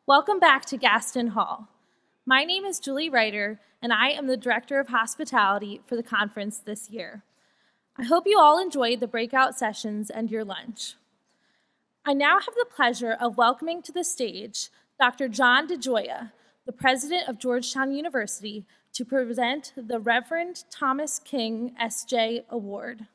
Welcome back to Gaston Hall. My name is Julie Reiter, and I am the Director of Hospitality for the conference this year. I hope you all enjoyed the breakout sessions and your lunch. I now have the pleasure of welcoming to the stage Dr. John DeGioia, the President of Georgetown University, to present the Reverend Thomas King S.J. Award.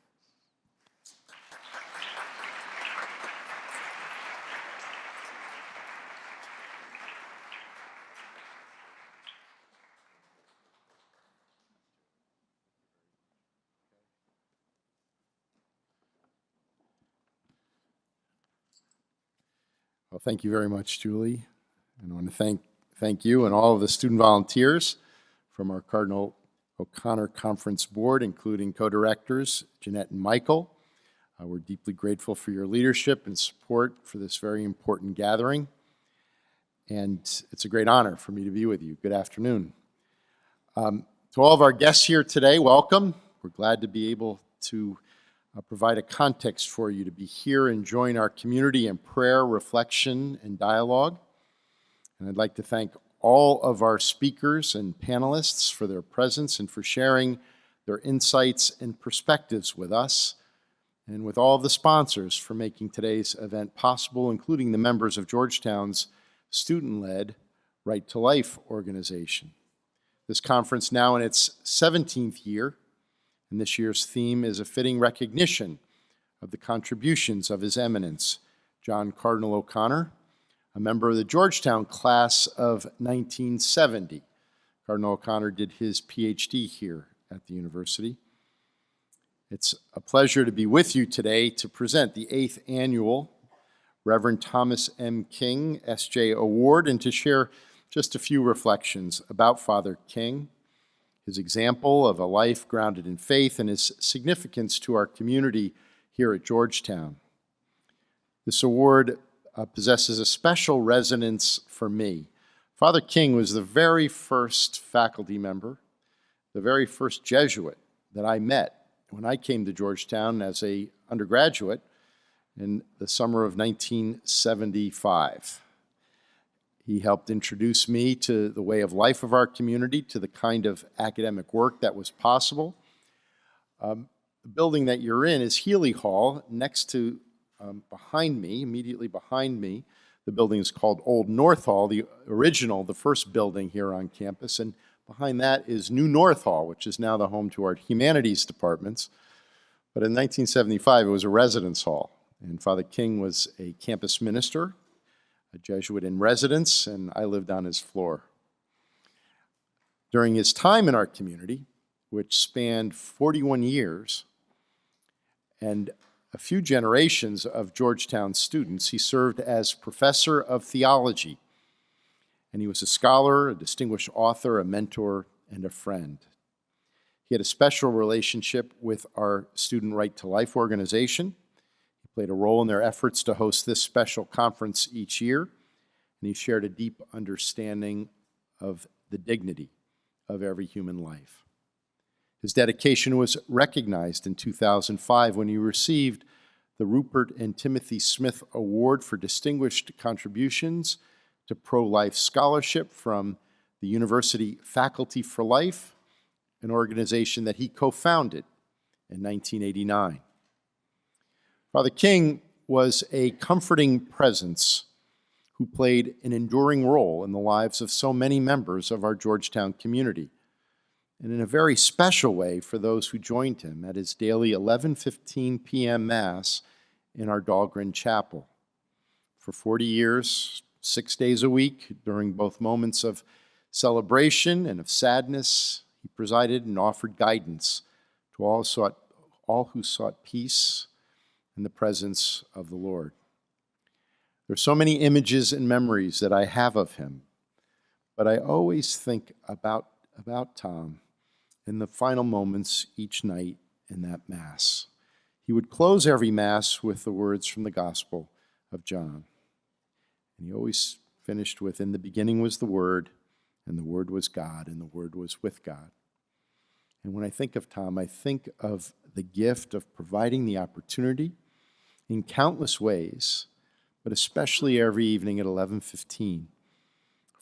Well, thank you very much, Julie. And I want to thank you and all of the student volunteers from our Cardinal O'Connor Conference board, including co-directors Jeanette and Michael. We're deeply grateful for your leadership and support for this very important gathering. And it's a great honor for me to be with you. Good afternoon. To all of our guests here today, welcome. We're glad to be able to provide a context for you to be here and join our community in prayer, reflection, and dialogue. And I'd like to thank all of our speakers and panelists for their presence and for sharing their insights and perspectives with us, and with all of the sponsors for making today's event possible, including the members of Georgetown's student-led Right to Life organization. This conference, now in its 17th year, and this year's theme is a fitting recognition of the contributions of His Eminence, John Cardinal O'Connor, a member of the Georgetown class of 1970. Cardinal O'Connor did his PhD here at the university. It's a pleasure to be with you today to present the 8th annual Reverend Thomas M. King S.J. Award and to share just a few reflections about Father King, his example of a life grounded in faith, and his significance to our community here at Georgetown. This award possesses a special resonance for me. Father King was the very first faculty member, the very first Jesuit that I met when I came to Georgetown as an undergraduate in the summer of 1975. He helped introduce me to the way of life of our community, to the kind of academic work that was possible. The building that you're in is Healy Hall. Next to, behind me, immediately behind me, the building is called Old North Hall, the original, the first building here on campus. And behind that is New North Hall, which is now the home to our humanities departments. But in 1975, it was a residence hall. And Father King was a campus minister, a Jesuit in residence, and I lived on his floor. During his time in our community, which spanned 41 years and a few generations of Georgetown students, he served as professor of theology, and he was a scholar, a distinguished author, a mentor, and a friend. He had a special relationship with our Student Right to Life organization. Played a role in their efforts to host this special conference each year, and he shared a deep understanding of the dignity of every human life. His dedication was recognized in 2005 when he received the Rupert and Timothy Smith Award for Distinguished Contributions to Pro-Life Scholarship from the University Faculty for Life, an organization that he co-founded in 1989. Father King was a comforting presence who played an enduring role in the lives of so many members of our Georgetown community, and in a very special way for those who joined him at his daily 11:15 p.m. Mass in our Dahlgren Chapel. For 40 years, 6 days a week, during both moments of celebration and of sadness, he presided and offered guidance to all who sought peace in the presence of the Lord. There are so many images and memories that I have of him, but I always think about Tom in the final moments each night in that Mass. He would close every Mass with the words from the Gospel of John. And he always finished with, "In the beginning was the Word, and the Word was God, and the Word was with God." And when I think of Tom, I think of the gift of providing the opportunity in countless ways, but especially every evening at 11:15,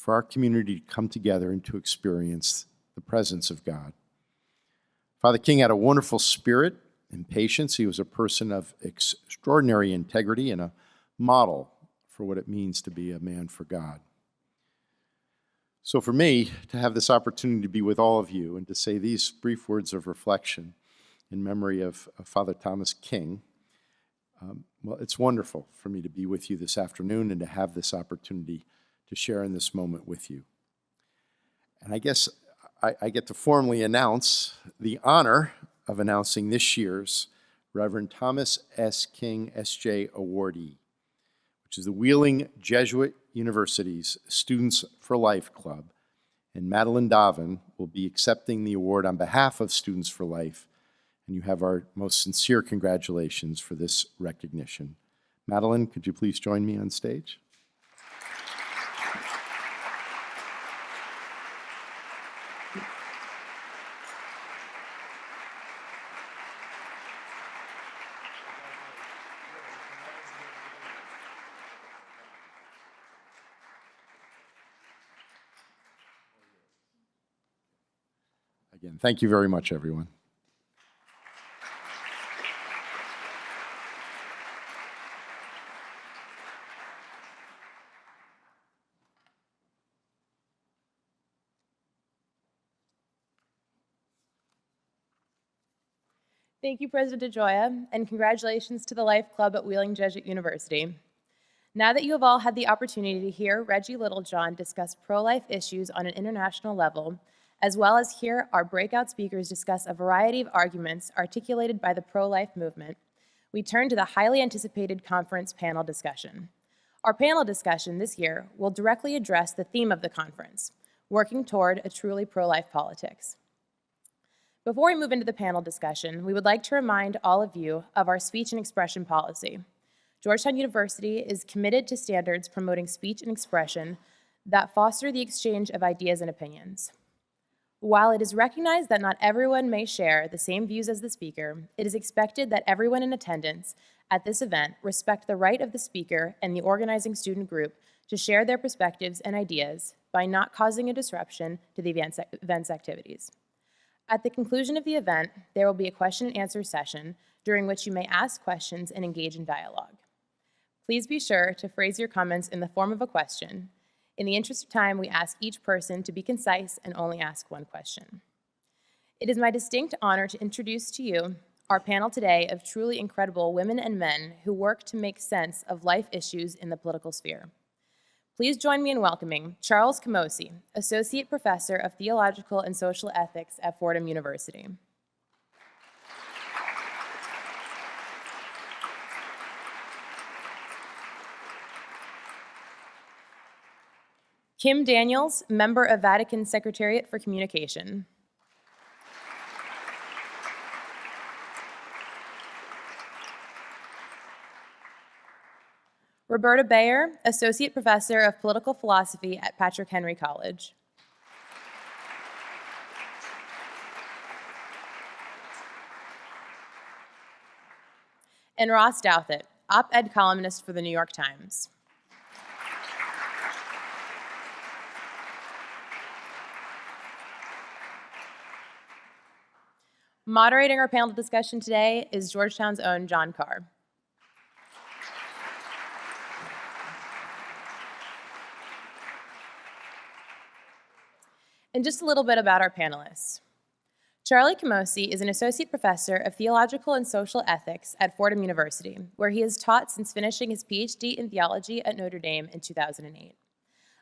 for our community to come together and to experience the presence of God. Father King had a wonderful spirit and patience. He was a person of extraordinary integrity and a model for what it means to be a man for God. So for me, to have this opportunity to be with all of you and to say these brief words of reflection in memory of Father Thomas King, well, it's wonderful for me to be with you this afternoon and to have this opportunity to share in this moment with you. And I guess I get to formally announce the honor of announcing this year's Reverend Thomas S. King, S.J. Awardee, which is the Wheeling Jesuit University's Students for Life Club. And Madeline Davin will be accepting the award on behalf of Students for Life. And you have our most sincere congratulations for this recognition. Madeline, could you please join me on stage? Again, thank you very much, everyone. Thank you, President DeGioia, and congratulations to the Life Club at Wheeling Jesuit University. Now that you have all had the opportunity to hear Reggie Littlejohn discuss pro-life issues on an international level, as well as hear our breakout speakers discuss a variety of arguments articulated by the pro-life movement, we turn to the highly anticipated conference panel discussion. Our panel discussion this year will directly address the theme of the conference, working toward a truly pro-life politics. Before we move into the panel discussion, we would like to remind all of you of our speech and expression policy. Georgetown University is committed to standards promoting speech and expression that foster the exchange of ideas and opinions. While it is recognized that not everyone may share the same views as the speaker, it is expected that everyone in attendance at this event respect the right of the speaker and the organizing student group to share their perspectives and ideas by not causing a disruption to the event's activities. At the conclusion of the event, there will be a question and answer session during which you may ask questions and engage in dialogue. Please be sure to phrase your comments in the form of a question. In the interest of time, we ask each person to be concise and only ask one question. It is my distinct honor to introduce to you our panel today of truly incredible women and men who work to make sense of life issues in the political sphere. Please join me in welcoming Charles Camosi, Associate Professor of Theological and Social Ethics at Fordham University. Kim Daniels, member of Vatican Secretariat for Communication. Roberta Bayer, Associate Professor of Political Philosophy at Patrick Henry College. And Ross Douthat, op-ed columnist for the New York Times. Moderating our panel discussion today is Georgetown's own John Carr. And just a little bit about our panelists. Charlie Camosi is an associate professor of theological and social ethics at Fordham University, where he has taught since finishing his PhD in theology at Notre Dame in 2008.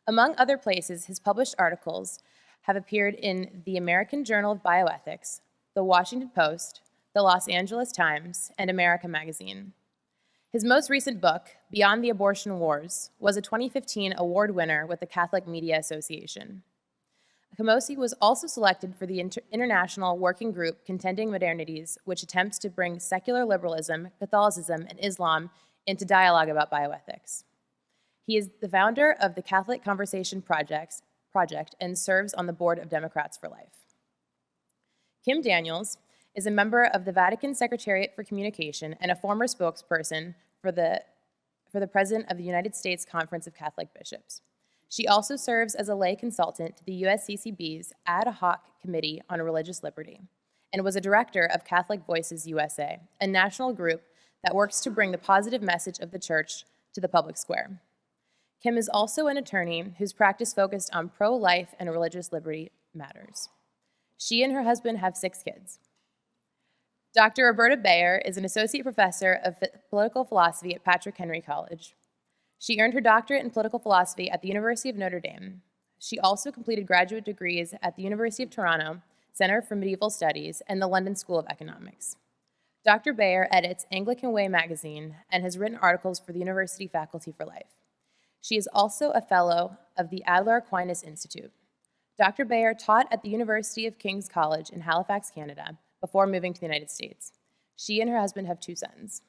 Among other places, his published articles have appeared in the American Journal of Bioethics, the Washington Post, the Los Angeles Times, and America Magazine. His most recent book, Beyond the Abortion Wars, was a 2015 award winner with the Catholic Media Association. Camosi was also selected for the international working group Contending Modernities, which attempts to bring secular liberalism, Catholicism, and Islam into dialogue about bioethics. He is the founder of the Catholic Conversation Project and serves on the board of Democrats for Life. Kim Daniels is a member of the Vatican Secretariat for Communication and a former spokesperson for the President of the United States Conference of Catholic Bishops. She also serves as a lay consultant to the USCCB's Ad Hoc Committee on Religious Liberty and was a director of Catholic Voices USA, a national group that works to bring the positive message of the church to the public square. Kim is also an attorney whose practice focused on pro-life and religious liberty matters. She and her husband have 6 kids. Dr. Roberta Bayer is an associate professor of political philosophy at Patrick Henry College. She earned her doctorate in political philosophy at the University of Notre Dame. She also completed graduate degrees at the University of Toronto, Center for Medieval Studies, and the London School of Economics. Dr. Bayer edits Anglican Way magazine and has written articles for the University Faculty for Life. She is also a fellow of the Adler Aquinas Institute. Dr. Bayer taught at the University of King's College in Halifax, Canada, before moving to the United States. She and her husband have 2 sons.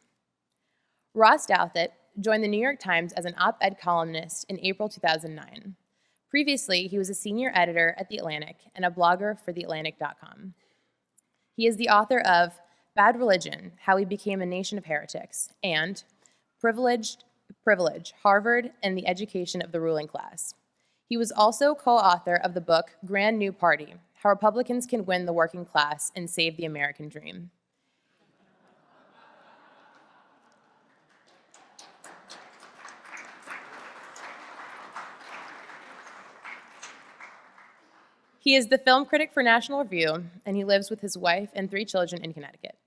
Ross Douthat joined the New York Times as an op-ed columnist in April 2009. Previously, he was a senior editor at The Atlantic and a blogger for TheAtlantic.com. He is the author of Bad Religion, How We Became a Nation of Heretics, and Privilege, Harvard and the Education of the Ruling Class. He was also co-author of the book Grand New Party, How Republicans Can Win the Working Class and Save the American Dream. He is the film critic for National Review, and he lives with his wife and 3 children in Connecticut.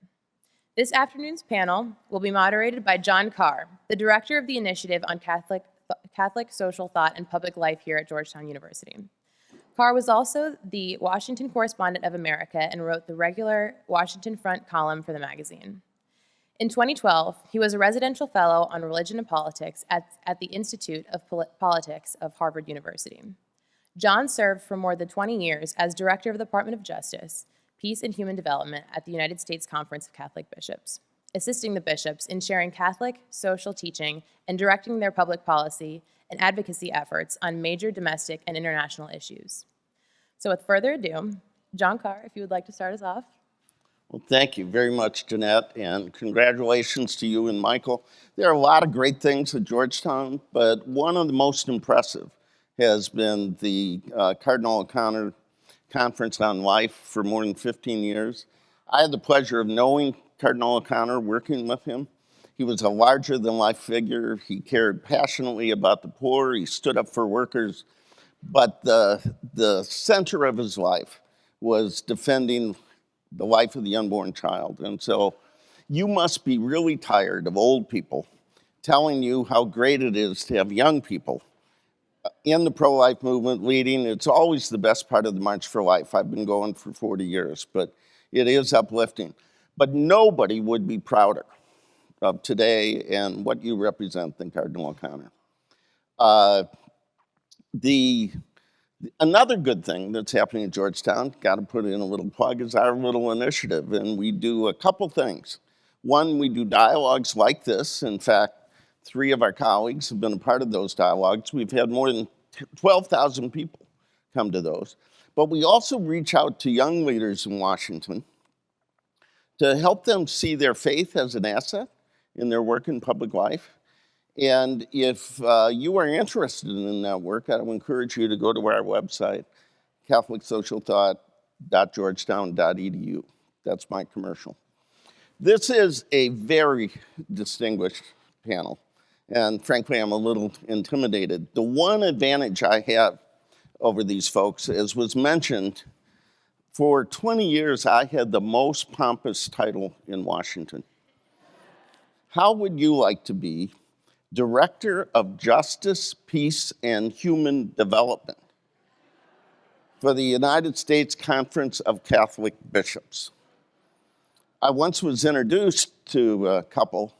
This afternoon's panel will be moderated by John Carr, the director of the Initiative on Catholic Social Thought and Public Life here at Georgetown University. Carr was also the Washington correspondent of America and wrote the regular Washington Front column for the magazine. In 2012, he was a residential fellow on religion and politics at the Institute of Politics of Harvard University. John served for more than 20 years as director of the Department of Justice, Peace and Human Development at the United States Conference of Catholic Bishops, assisting the bishops in sharing Catholic social teaching and directing their public policy and advocacy efforts on major domestic and international issues. So with further ado, John Carr, if you would like to start us off. Well, thank you very much, Jeanette, and congratulations to you and Michael. There are a lot of great things at Georgetown, but one of the most impressive has been the Cardinal O'Connor Conference on Life for more than 15 years. I had the pleasure of knowing Cardinal O'Connor, working with him. He was a larger-than-life figure. He cared passionately about the poor. He stood up for workers. But the center of his life was defending the life of the unborn child. And so you must be really tired of old people telling you how great it is to have young people in the pro-life movement leading. It's always the best part of the March for Life. I've been going for 40 years, but it is uplifting. But nobody would be prouder of today and what you represent than Cardinal O'Connor. Another good thing that's happening at Georgetown, got to put in a little plug, is our little initiative, and we do a couple things. One, we do dialogues like this. In fact, 3 of our colleagues have been a part of those dialogues. We've had more than 12,000 people come to those. But we also reach out to young leaders in Washington to help them see their faith as an asset in their work in public life. And if you are interested in that work, I would encourage you to go to our website, catholicsocialthought.georgetown.edu. That's my commercial. This is a very distinguished panel. And frankly, I'm a little intimidated. The one advantage I have over these folks, as was mentioned, for 20 years, I had the most pompous title in Washington. How would you like to be Director of Justice, Peace, and Human Development for the United States Conference of Catholic Bishops? I once was introduced to a couple,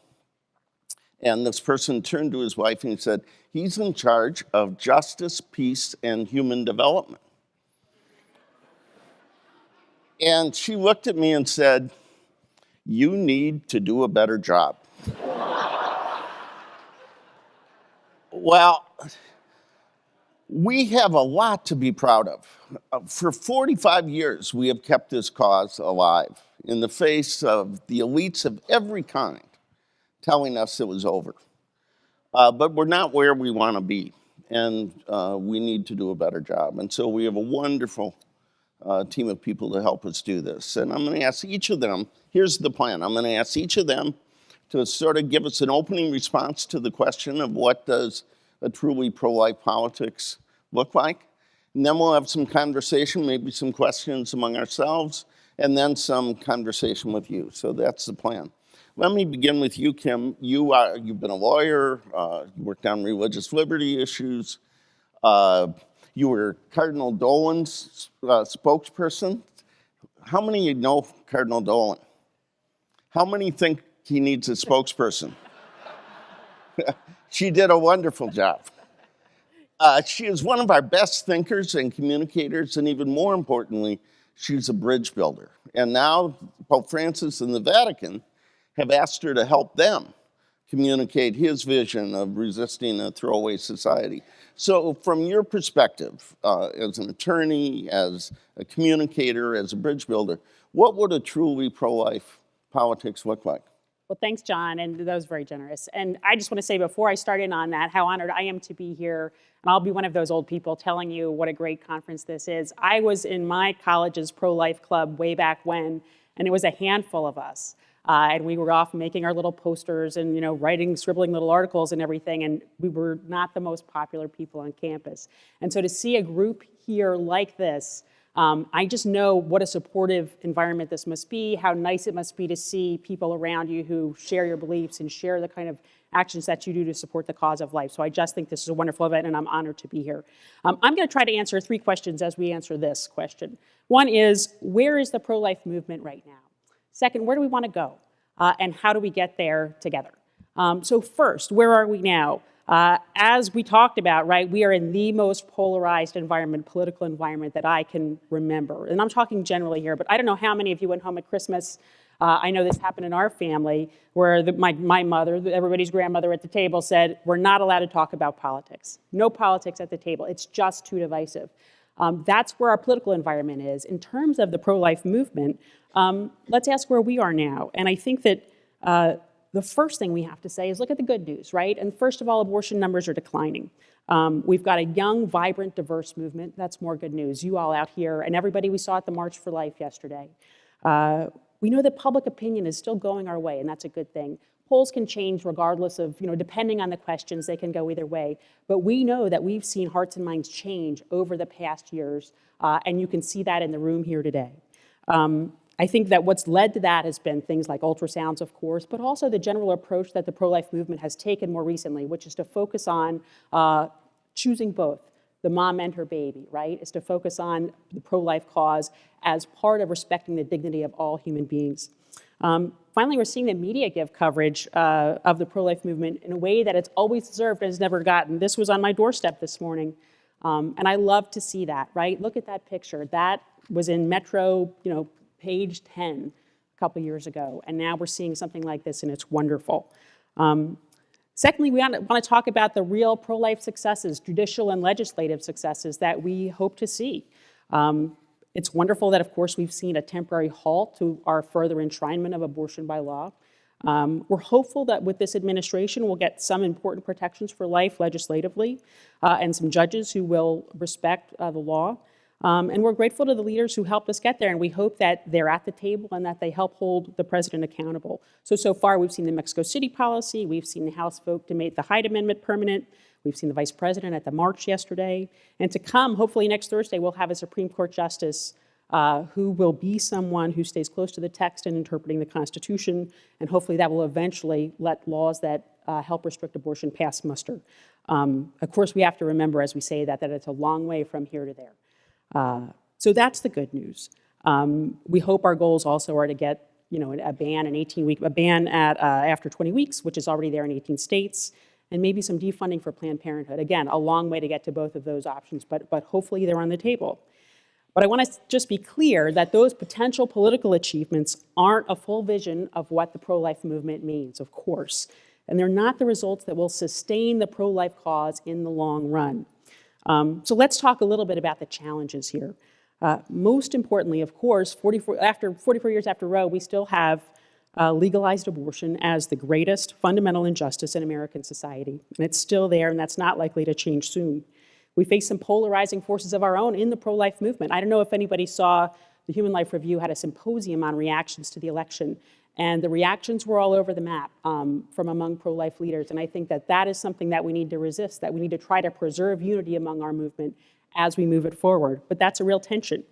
and this person turned to his wife and he said, he's in charge of justice, peace, and human development. And she looked at me and said, you need to do a better job. Well, we have a lot to be proud of. For 45 years, we have kept this cause alive in the face of the elites of every kind telling us it was over. But we're not where we want to be. and we need to do a better job. And so we have a wonderful team of people to help us do this. And I'm going to ask each of them, here's the plan. I'm going to ask each of them to sort of give us an opening response to the question of what does a truly pro-life politics look like. And then we'll have some conversation, maybe some questions among ourselves, and then some conversation with you. So that's the plan. Let me begin with you, Kim. You've been a lawyer, you worked on religious liberty issues. You were Cardinal Dolan's spokesperson. How many of you know Cardinal Dolan? How many think he needs a spokesperson? She did a wonderful job. She is one of our best thinkers and communicators, and even more importantly, she's a bridge builder. And now Pope Francis and the Vatican have asked her to help them communicate his vision of resisting a throwaway society. So from your perspective, as an attorney, as a communicator, as a bridge builder, what would a truly pro-life politics look like? Well, thanks, John, and that was very generous. And I just want to say before I start in on that, how honored I am to be here. And I'll be one of those old people telling you what a great conference this is. I was in my college's pro-life club way back when, and it was a handful of us. And we were off making our little posters and, scribbling little articles and everything. And we were not the most popular people on campus. And so to see a group here like this, I just know what a supportive environment this must be, how nice it must be to see people around you who share your beliefs and share the kind of actions that you do to support the cause of life. So I just think this is a wonderful event, and I'm honored to be here. I'm going to try to answer 3 questions as we answer this question. One is, where is the pro-life movement right now? Second, where do we want to go? And how do we get there together? So first, where are we now? As we talked about, right, we are in the most polarized political environment that I can remember. And I'm talking generally here, but I don't know how many of you went home at Christmas. I know this happened in our family where my mother, everybody's grandmother at the table said, we're not allowed to talk about politics. No politics at the table. It's just too divisive. That's where our political environment is. In terms of the pro-life movement, let's ask where we are now. And I think that the first thing we have to say is look at the good news, right? And first of all, abortion numbers are declining. We've got a young, vibrant, diverse movement. That's more good news. You all out here and everybody we saw at the March for Life yesterday. We know that public opinion is still going our way, and that's a good thing. Polls can change regardless of, depending on the questions, they can go either way. But we know that we've seen hearts and minds change over the past years, and you can see that in the room here today. I think that what's led to that has been things like ultrasounds, of course, but also the general approach that the pro-life movement has taken more recently, which is to focus on choosing both the mom and her baby, right? Is to focus on the pro-life cause as part of respecting the dignity of all human beings. Finally, we're seeing the media give coverage of the pro-life movement in a way that it's always deserved and has never gotten. This was on my doorstep this morning, and I love to see that, right? Look at that picture. That was in Metro, page 10 a couple years ago, and now we're seeing something like this, and it's wonderful. Secondly, we want to talk about the real pro-life successes, judicial and legislative successes that we hope to see. It's wonderful that, of course, we've seen a temporary halt to our further enshrinement of abortion by law. We're hopeful that with this administration, we'll get some important protections for life legislatively and some judges who will respect the law. And we're grateful to the leaders who helped us get there, and we hope that they're at the table and that they help hold the president accountable. So far, we've seen the Mexico City policy, we've seen the House vote to make the Hyde Amendment permanent, we've seen the vice president at the march yesterday, and to come, hopefully next Thursday, we'll have a Supreme Court justice who will be someone who stays close to the text in interpreting the Constitution, and hopefully that will eventually let laws that help restrict abortion pass muster. Of course, we have to remember as we say that it's a long way from here to there. So that's the good news. We hope our goals also are to get, a ban after 20 weeks, which is already there in 18 states, and maybe some defunding for Planned Parenthood. Again, a long way to get to both of those options, but hopefully they're on the table. But I want to just be clear that those potential political achievements aren't a full vision of what the pro-life movement means, of course, and they're not the results that will sustain the pro-life cause in the long run. So let's talk a little bit about the challenges here. Most importantly, of course, 44 years after Roe, we still have legalized abortion as the greatest fundamental injustice in American society. And it's still there, and that's not likely to change soon. We face some polarizing forces of our own in the pro-life movement. I don't know if anybody saw the Human Life Review had a symposium on reactions to the election, and the reactions were all over the map from among pro-life leaders. And I think that that is something that we need to resist, that we need to try to preserve unity among our movement as we move it forward. But that's a real tension.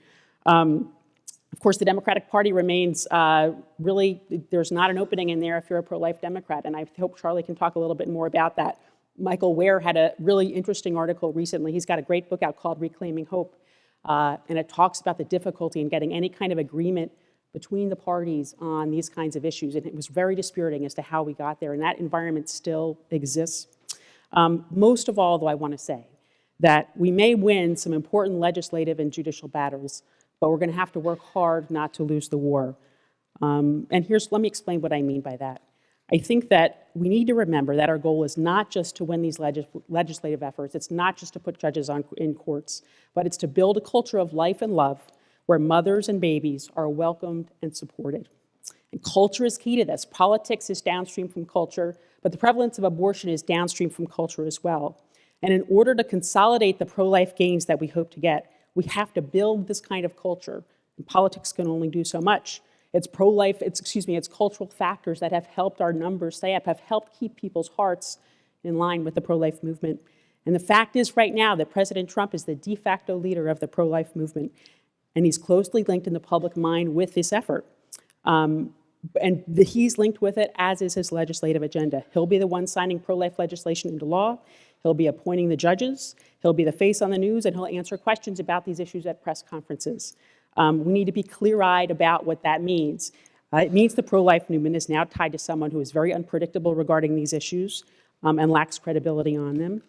Of course, the Democratic Party remains really, there's not an opening in there if you're a pro-life Democrat, and I hope Charlie can talk a little bit more about that. Michael Ware had a really interesting article recently. He's got a great book out called Reclaiming Hope, and it talks about the difficulty in getting any kind of agreement between the parties on these kinds of issues, and it was very dispiriting as to how we got there, and that environment still exists. Most of all, though, I want to say that we may win some important legislative and judicial battles, but we're going to have to work hard not to lose the war. And let me explain what I mean by that. I think that we need to remember that our goal is not just to win these legislative efforts, it's not just to put judges in courts, but it's to build a culture of life and love where mothers and babies are welcomed and supported. And culture is key to this. Politics is downstream from culture, but the prevalence of abortion is downstream from culture as well. And in order to consolidate the pro-life gains that we hope to get, we have to build this kind of culture, and politics can only do so much. It's cultural factors that have helped our numbers stay up, have helped keep people's hearts in line with the pro-life movement. And the fact is right now that President Trump is the de facto leader of the pro-life movement, and he's closely linked in the public mind with this effort. He's linked with it, as is his legislative agenda. He'll be the one signing pro-life legislation into law. He'll be appointing the judges. He'll be the face on the news, and he'll answer questions about these issues at press conferences. We need to be clear-eyed about what that means. It means the pro-life movement is now tied to someone who is very unpredictable regarding these issues and lacks credibility on them.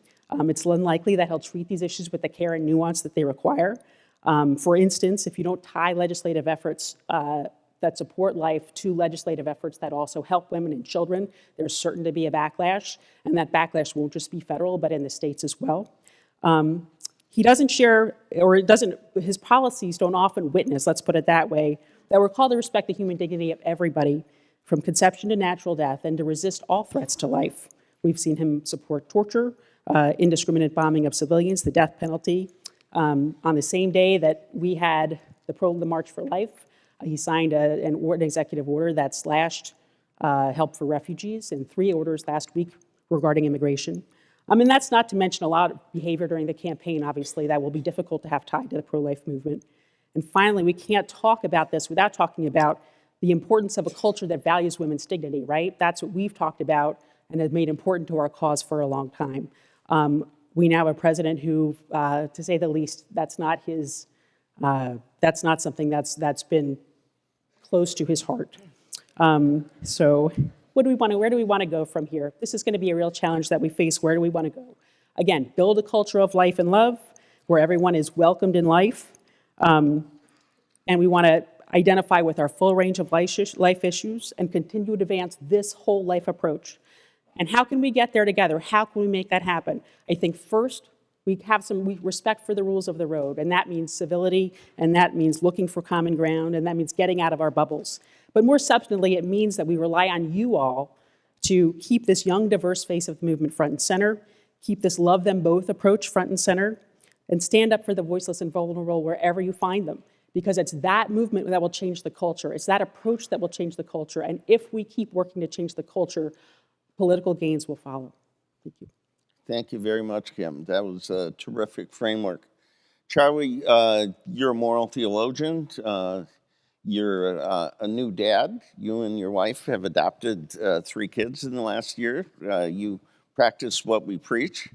It's unlikely that he'll treat these issues with the care and nuance that they require. For instance, if you don't tie legislative efforts that support life to legislative efforts that also help women and children, there's certain to be a backlash, and that backlash won't just be federal, but in the states as well. He doesn't share, his policies don't often witness, let's put it that way, that we're called to respect the human dignity of everybody from conception to natural death and to resist all threats to life. We've seen him support torture, indiscriminate bombing of civilians, the death penalty. On the same day that we had the March for Life, he signed an executive order that slashed help for refugees and 3 orders last week regarding immigration. And that's not to mention a lot of behavior during the campaign, obviously, that will be difficult to have tied to the pro-life movement. And finally, we can't talk about this without talking about the importance of a culture that values women's dignity, right? That's what we've talked about and has made important to our cause for a long time. We now have a president who, to say the least, that's not something that's been close to his heart. So where do we want to go from here? This is going to be a real challenge that we face. Where do we want to go? Again, build a culture of life and love where everyone is welcomed in life. And we want to identify with our full range of life issues and continue to advance this whole life approach. And how can we get there together? How can we make that happen? I think first, we have some respect for the rules of the road, and that means civility, and that means looking for common ground, and that means getting out of our bubbles. But more substantively, it means that we rely on you all to keep this young, diverse face of the movement front and center, keep this love them both approach front and center, and stand up for the voiceless and vulnerable wherever you find them. Because it's that movement that will change the culture. It's that approach that will change the culture. And if we keep working to change the culture, political gains will follow. Thank you. Thank you very much, Kim. That was a terrific framework. Charlie, you're a moral theologian. You're a new dad. You and your wife have adopted 3 kids in the last year. You practice what we preach.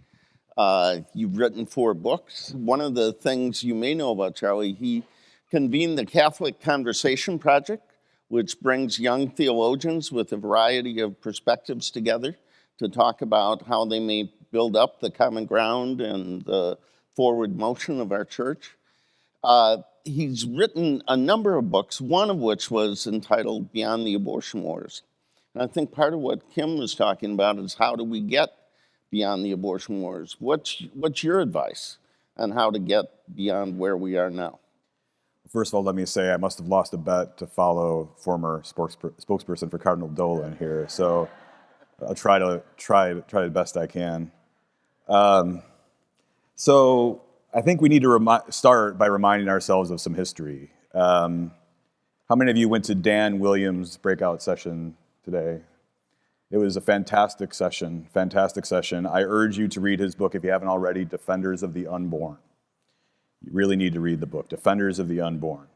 You've written 4 books. One of the things you may know about Charlie, he convened the Catholic Conversation Project, which brings young theologians with a variety of perspectives together to talk about how they may build up the common ground and the forward motion of our church. He's written a number of books, one of which was entitled Beyond the Abortion Wars. And I think part of what Kim was talking about is how do we get beyond the abortion wars? What's your advice on how to get beyond where we are now? First of all, let me say I must have lost a bet to follow former spokesperson for Cardinal Dolan here, so I'll try the best I can. So I think we need to start by reminding ourselves of some history. How many of you went to Dan Williams' breakout session today? It was a fantastic session, fantastic session. I urge you to read his book if you haven't already, Defenders of the Unborn. You really need to read the book, Defenders of the Unborn.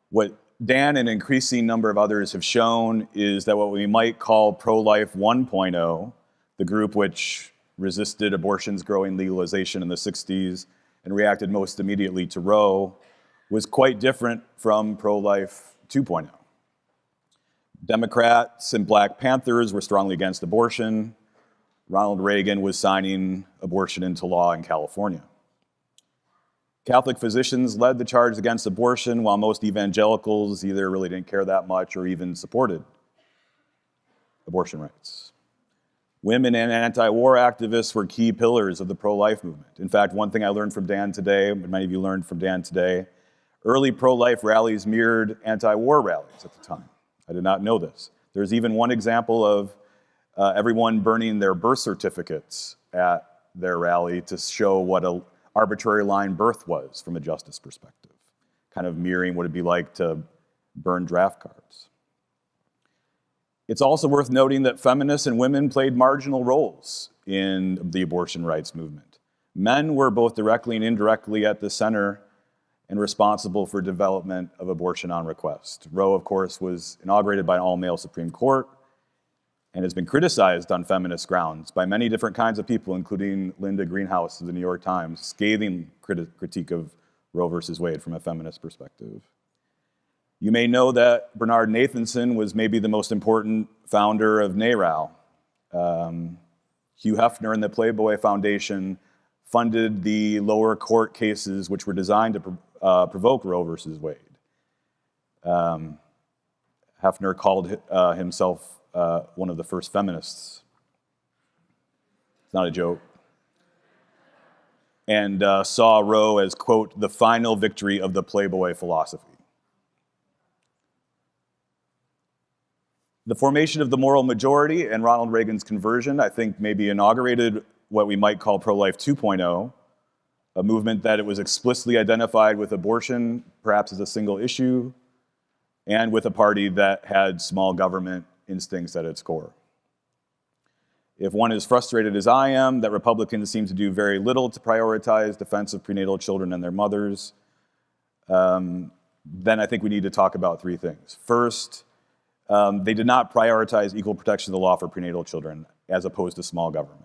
What Dan and an increasing number of others have shown is that what we might call pro-life 1.0, the group which resisted abortion's growing legalization in the 60s and reacted most immediately to Roe, was quite different from pro-life 2.0. Democrats and Black Panthers were strongly against abortion. Ronald Reagan was signing abortion into law in California. Catholic physicians led the charge against abortion, while most evangelicals either really didn't care that much or even supported abortion rights. Women and anti-war activists were key pillars of the pro-life movement. In fact, one thing I learned from Dan today, many of you learned from Dan today, early pro-life rallies mirrored anti-war rallies at the time. I did not know this. There's even one example of everyone burning their birth certificates at their rally to show what an arbitrary line birth was from a justice perspective, kind of mirroring what it'd be like to burn draft cards. It's also worth noting that feminists and women played marginal roles in the abortion rights movement. Men were both directly and indirectly at the center and responsible for development of abortion on request. Roe, of course, was inaugurated by an all-male Supreme Court and has been criticized on feminist grounds by many different kinds of people, including Linda Greenhouse of the New York Times, scathing critique of Roe versus Wade from a feminist perspective. You may know that Bernard Nathanson was maybe the most important founder of NARAL. Hugh Hefner and the Playboy Foundation funded the lower court cases which were designed to provoke Roe versus Wade. Hefner called himself one of the first feminists. It's not a joke. And saw Roe as, quote, the final victory of the Playboy philosophy. The formation of the moral majority and Ronald Reagan's conversion, I think, maybe inaugurated what we might call pro-life 2.0, a movement that it was explicitly identified with abortion, perhaps as a single issue, and with a party that had small government instincts at its core. If one is frustrated as I am that Republicans seem to do very little to prioritize defense of prenatal children and their mothers, then I think we need to talk about three things. First, they did not prioritize equal protection of the law for prenatal children as opposed to small government.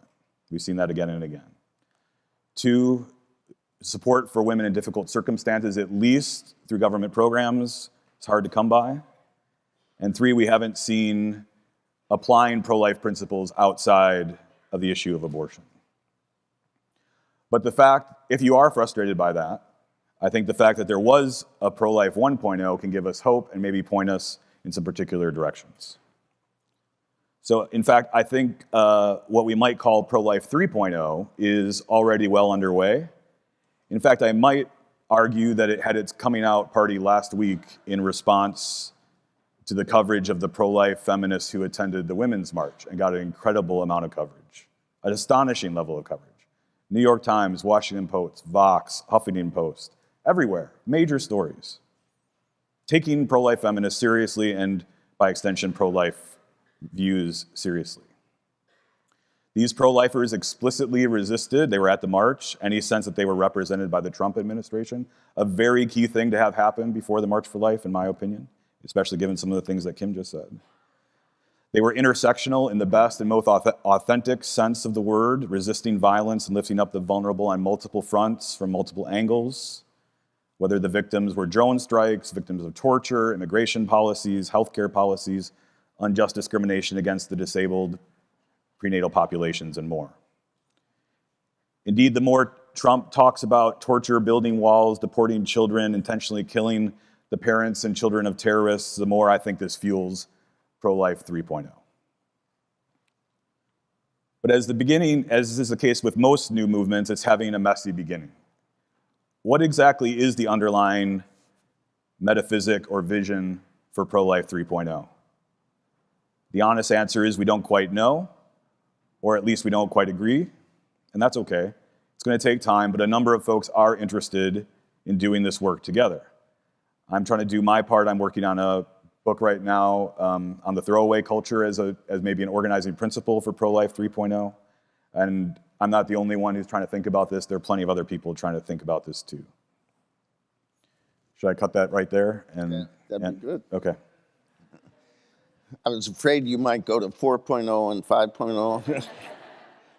We've seen that again and again. Two, support for women in difficult circumstances, at least through government programs, it's hard to come by. And three, we haven't seen applying pro-life principles outside of the issue of abortion. But the fact, if you are frustrated by that, I think the fact that there was a pro-life 1.0 can give us hope and maybe point us in some particular directions. So in fact, I think what we might call pro-life 3.0 is already well underway. In fact, I might argue that it had its coming out party last week in response to the coverage of the pro-life feminists who attended the Women's March and got an incredible amount of coverage, an astonishing level of coverage. New York Times, Washington Post, Vox, Huffington Post, everywhere, major stories. Taking pro-life feminists seriously and, by extension, pro-life views seriously. These pro-lifers explicitly resisted, they were at the march, any sense that they were represented by the Trump administration, a very key thing to have happen before the March for Life, in my opinion, especially given some of the things that Kim just said. They were intersectional in the best and most authentic sense of the word, resisting violence and lifting up the vulnerable on multiple fronts from multiple angles, whether the victims were drone strikes, victims of torture, immigration policies, healthcare policies, unjust discrimination against the disabled, prenatal populations, and more. Indeed, the more Trump talks about torture, building walls, deporting children, intentionally killing the parents and children of terrorists, the more I think this fuels pro-life 3.0. But as is the case with most new movements, it's having a messy beginning. What exactly is the underlying metaphysic, or vision for pro-life 3.0? The honest answer is we don't quite know, or at least we don't quite agree, and that's okay. It's going to take time, but a number of folks are interested in doing this work together. I'm trying to do my part. I'm working on a book right now on the throwaway culture as maybe an organizing principle for pro-life 3.0, and I'm not the only one who's trying to think about this. There are plenty of other people trying to think about this too. Should I cut that right there? Yeah, that'd be good. Okay. I was afraid you might go to 4.0 and 5.0.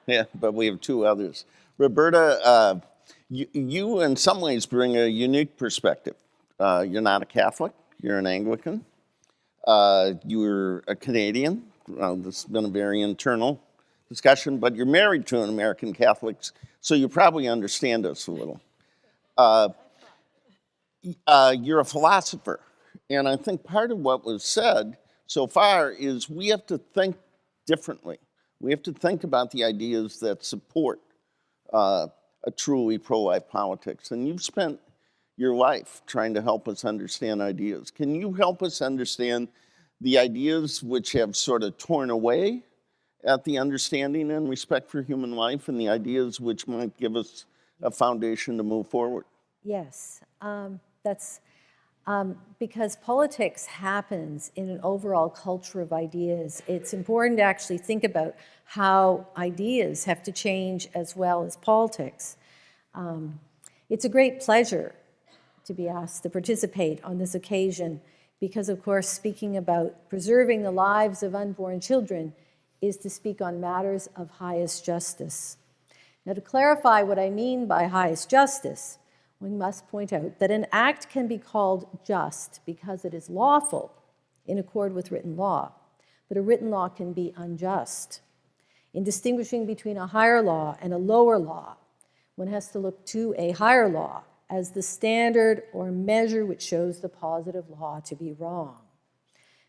Yeah, but we have two others. Roberta, you in some ways bring a unique perspective. You're not a Catholic, you're an Anglican. You're a Canadian. This has been a very internal discussion, but you're married to an American Catholic, so you probably understand us a little. You're a philosopher, and I think part of what was said so far is we have to think differently. We have to think about the ideas that support a truly pro-life politics, and you've spent your life trying to help us understand ideas. Can you help us understand the ideas which have sort of torn away at the understanding and respect for human life, and the ideas which might give us a foundation to move forward? Yes, that's because politics happens in an overall culture of ideas. It's important to actually think about how ideas have to change as well as politics. It's a great pleasure to be asked to participate on this occasion because, of course, speaking about preserving the lives of unborn children is to speak on matters of highest justice. Now, to clarify what I mean by highest justice, we must point out that an act can be called just because it is lawful in accord with written law, but a written law can be unjust. In distinguishing between a higher law and a lower law, one has to look to a higher law as the standard or measure which shows the positive law to be wrong.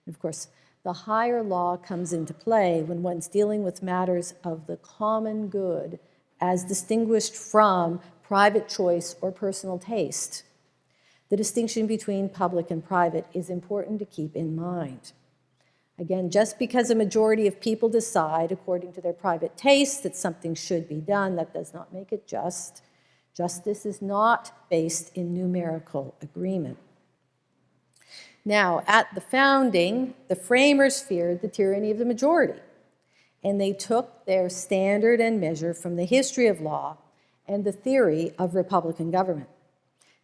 And of course, the higher law comes into play when one's dealing with matters of the common good as distinguished from private choice or personal taste. The distinction between public and private is important to keep in mind. Again, just because a majority of people decide according to their private taste that something should be done, that does not make it just. Justice is not based in numerical agreement. Now, at the founding, the framers feared the tyranny of the majority, and they took their standard and measure from the history of law and the theory of republican government.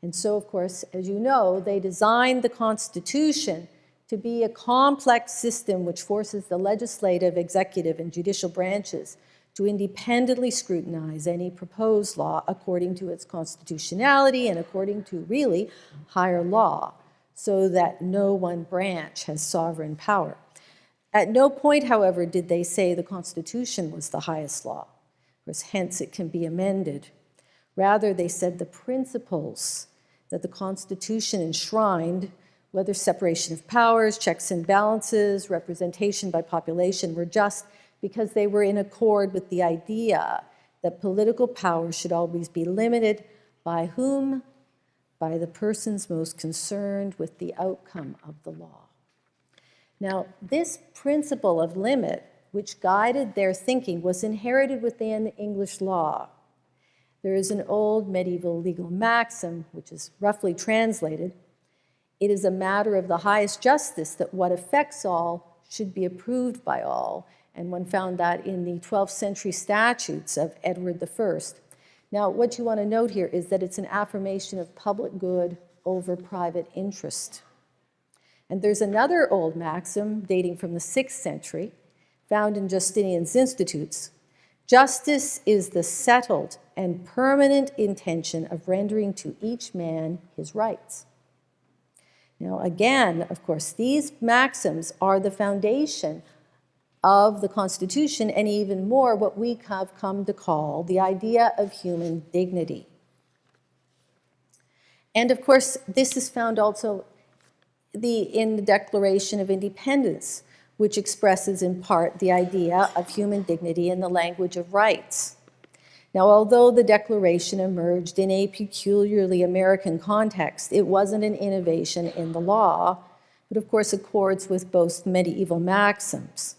And so, of course, as you know, they designed the Constitution to be a complex system which forces the legislative, executive, and judicial branches to independently scrutinize any proposed law according to its constitutionality and according to, really, higher law, so that no one branch has sovereign power. At no point, however, did they say the Constitution was the highest law. Of course, hence it can be amended. Rather, they said the principles that the Constitution enshrined, whether separation of powers, checks and balances, representation by population, were just because they were in accord with the idea that political power should always be limited by whom? By the persons most concerned with the outcome of the law. Now, this principle of limit, which guided their thinking, was inherited within English law. There is an old medieval legal maxim, which is roughly translated, "It is a matter of the highest justice that what affects all should be approved by all." And one found that in the 12th century statutes of Edward I. Now, what you want to note here is that it's an affirmation of public good over private interest. And there's another old maxim dating from the 6th century, found in Justinian's Institutes. "Justice is the settled and permanent intention of rendering to each man his rights." Now, again, of course, these maxims are the foundation of the Constitution, and even more what we have come to call the idea of human dignity. And of course, this is found also in the Declaration of Independence, which expresses in part the idea of human dignity in the language of rights. Now, although the Declaration emerged in a peculiarly American context, it wasn't an innovation in the law, but of course accords with both medieval maxims.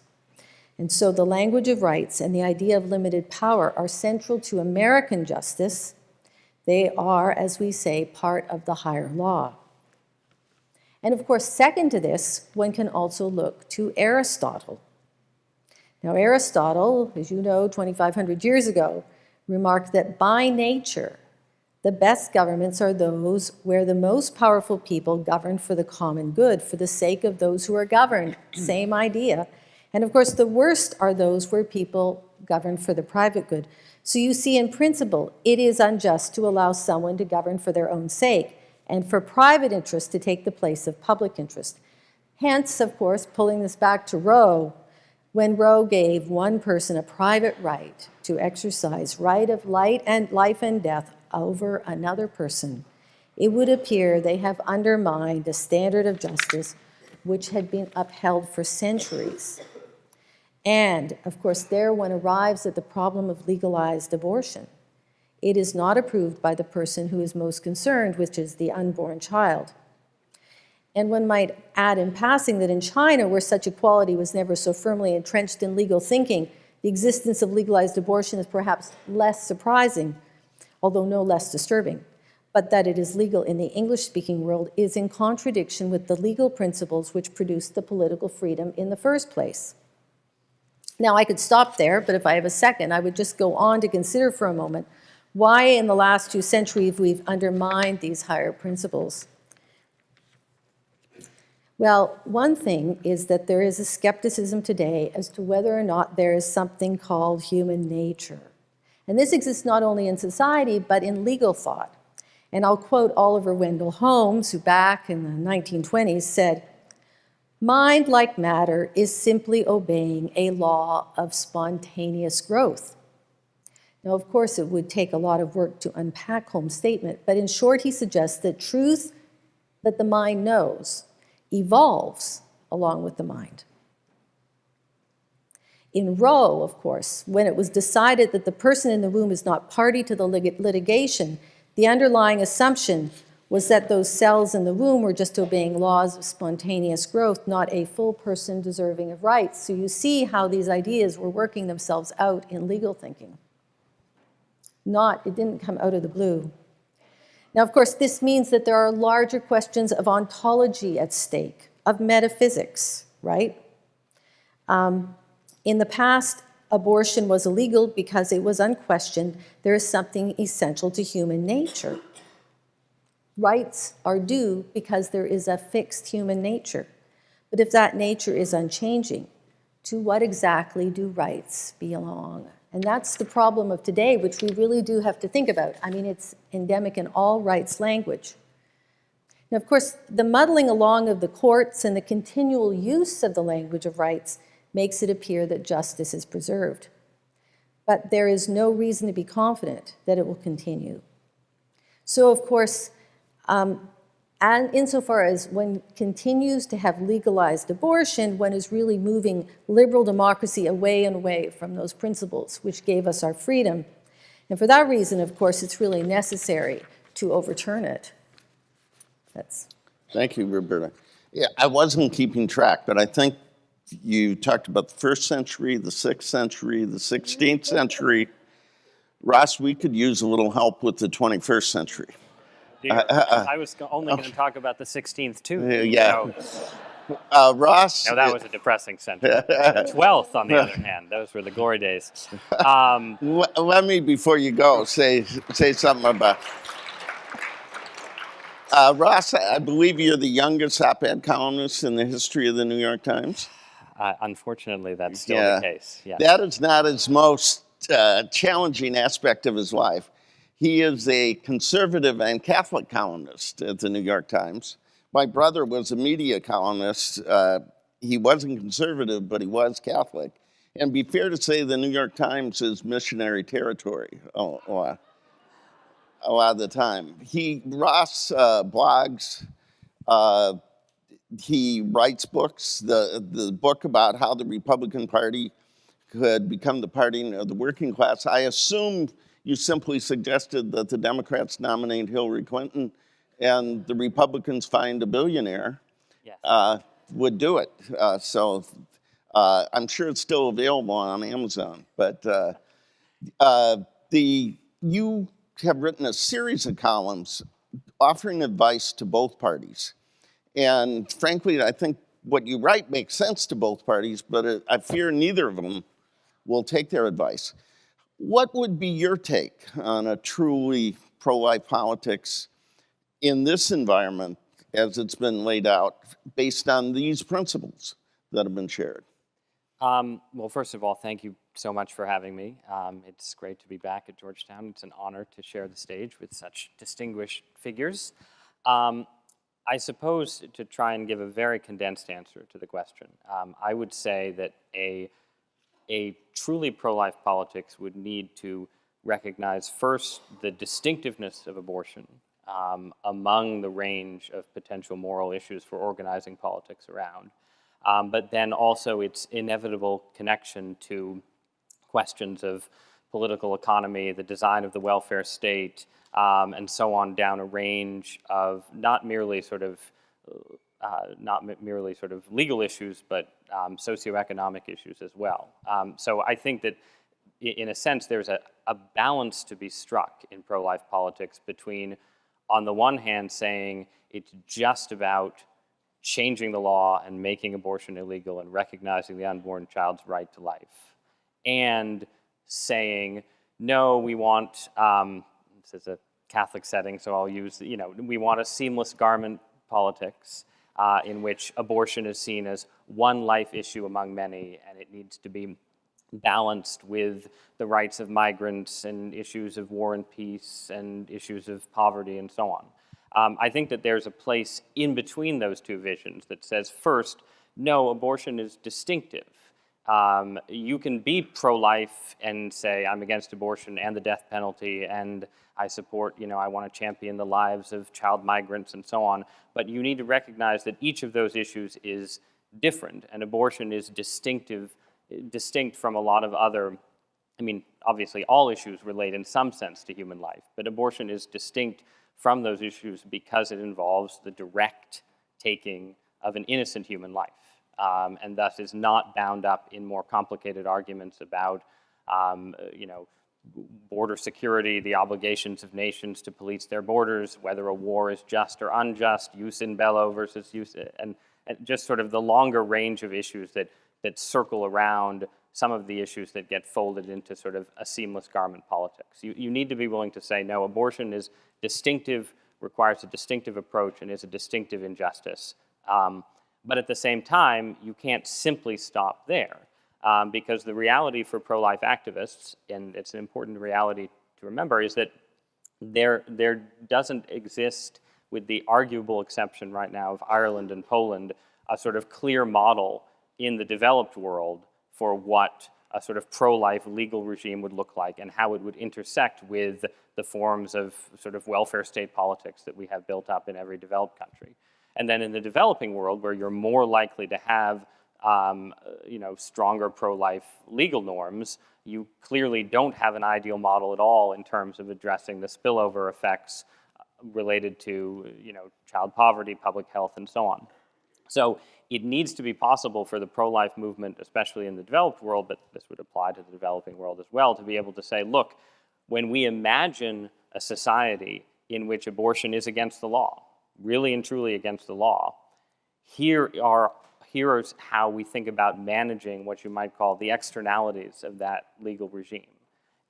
And so the language of rights and the idea of limited power are central to American justice. They are, as we say, part of the higher law. And of course, second to this, one can also look to Aristotle. Now, Aristotle, as you know, 2,500 years ago, remarked that by nature, the best governments are those where the most powerful people govern for the common good, for the sake of those who are governed. Same idea. And of course, the worst are those where people govern for the private good. So you see, in principle, it is unjust to allow someone to govern for their own sake and for private interest to take the place of public interest. Hence, of course, pulling this back to Roe, when Roe gave one person a private right to exercise right of life and death over another person, it would appear they have undermined a standard of justice which had been upheld for centuries. And, of course, there one arrives at the problem of legalized abortion. It is not approved by the person who is most concerned, which is the unborn child. And one might add in passing that in China, where such equality was never so firmly entrenched in legal thinking, the existence of legalized abortion is perhaps less surprising, although no less disturbing. But that it is legal in the English-speaking world is in contradiction with the legal principles which produced the political freedom in the first place. Now, I could stop there, but if I have a second, I would just go on to consider for a moment why in the last 2 centuries we've undermined these higher principles. Well, one thing is that there is a skepticism today as to whether or not there is something called human nature. And this exists not only in society, but in legal thought. And I'll quote Oliver Wendell Holmes, who back in the 1920s said, "Mind, like matter, is simply obeying a law of spontaneous growth." Now, of course, it would take a lot of work to unpack Holmes' statement, but in short, he suggests that truth that the mind knows evolves along with the mind. In Roe, of course, when it was decided that the person in the room is not party to the litigation, the underlying assumption was that those cells in the womb were just obeying laws of spontaneous growth, not a full person deserving of rights. So you see how these ideas were working themselves out in legal thinking. It didn't come out of the blue. Now, of course, this means that there are larger questions of ontology at stake, of metaphysics, right? In the past, abortion was illegal because it was unquestioned. There is something essential to human nature. Rights are due because there is a fixed human nature. But if that nature is unchanging, to what exactly do rights belong? And that's the problem of today, which we really do have to think about. I mean, it's endemic in all rights language. Now, of course, the muddling along of the courts and the continual use of the language of rights makes it appear that justice is preserved. But there is no reason to be confident that it will continue. So, of course, and insofar as one continues to have legalized abortion, one is really moving liberal democracy away and away from those principles which gave us our freedom. And for that reason, of course, it's really necessary to overturn it. Thank you, Roberta. Yeah, I wasn't keeping track, but I think you talked about the 1st century, the 6th century, the 16th century. Ross, we could use a little help with the 21st century. I was only going to talk about the 16th, too. Yeah. Ross? No, that was a depressing century. 12th, on the other hand. Those were the glory days. Let me, before you go, say something about... Ross, I believe you're the youngest op-ed columnist in the history of the New York Times. Unfortunately, that's still the case. Yes. That is not his most challenging aspect of his life. He is a conservative and Catholic columnist at the New York Times. My brother was a media columnist. He wasn't conservative, but he was Catholic. And be fair to say the New York Times is missionary territory a lot of the time. Ross blogs. He writes books. The book about how the Republican Party could become the party of the working class, I assume you simply suggested that the Democrats nominate Hillary Clinton and the Republicans find a billionaire, Yes. would do it. So I'm sure it's still available on Amazon. But you have written a series of columns offering advice to both parties. And frankly, I think what you write makes sense to both parties, but I fear neither of them will take their advice. What would be your take on a truly pro-life politics in this environment as it's been laid out based on these principles that have been shared? Well, first of all, thank you so much for having me. It's great to be back at Georgetown. It's an honor to share the stage with such distinguished figures. I suppose to try and give a very condensed answer to the question, I would say that a truly pro-life politics would need to recognize first the distinctiveness of abortion among the range of potential moral issues for organizing politics around, but then also its inevitable connection to questions of political economy, the design of the welfare state, and so on down a range of not merely sort of legal issues, but socioeconomic issues as well. So I think that in a sense there's a balance to be struck in pro-life politics between, on the one hand, saying it's just about changing the law and making abortion illegal and recognizing the unborn child's right to life, and saying, no, we want, this is a Catholic setting, so I'll use, we want a seamless garment politics in which abortion is seen as one life issue among many, and it needs to be balanced with the rights of migrants and issues of war and peace and issues of poverty and so on. I think that there's a place in between those two visions that says, first, no, abortion is distinctive. You can be pro-life and say, I'm against abortion and the death penalty, and I support, I want to champion the lives of child migrants and so on, but you need to recognize that each of those issues is different, and abortion is distinct from a lot of other, obviously all issues relate in some sense to human life, but abortion is distinct from those issues because it involves the direct taking of an innocent human life, and thus is not bound up in more complicated arguments about, border security, the obligations of nations to police their borders, whether a war is just or unjust, jus in bello versus jus, and just sort of the longer range of issues that circle around some of the issues that get folded into sort of a seamless garment politics. You need to be willing to say, no, abortion is distinctive, requires a distinctive approach, and is a distinctive injustice. But at the same time, you can't simply stop there, because the reality for pro-life activists, and it's an important reality to remember, is that there doesn't exist, with the arguable exception right now of Ireland and Poland, a sort of clear model in the developed world for what a sort of pro-life legal regime would look like and how it would intersect with the forms of sort of welfare state politics that we have built up in every developed country. And then in the developing world, where you're more likely to have stronger pro-life legal norms, you clearly don't have an ideal model at all in terms of addressing the spillover effects related to child poverty, public health, and so on. So it needs to be possible for the pro-life movement, especially in the developed world, but this would apply to the developing world as well, to be able to say, look, when we imagine a society in which abortion is against the law, really and truly against the law, here's how we think about managing what you might call the externalities of that legal regime.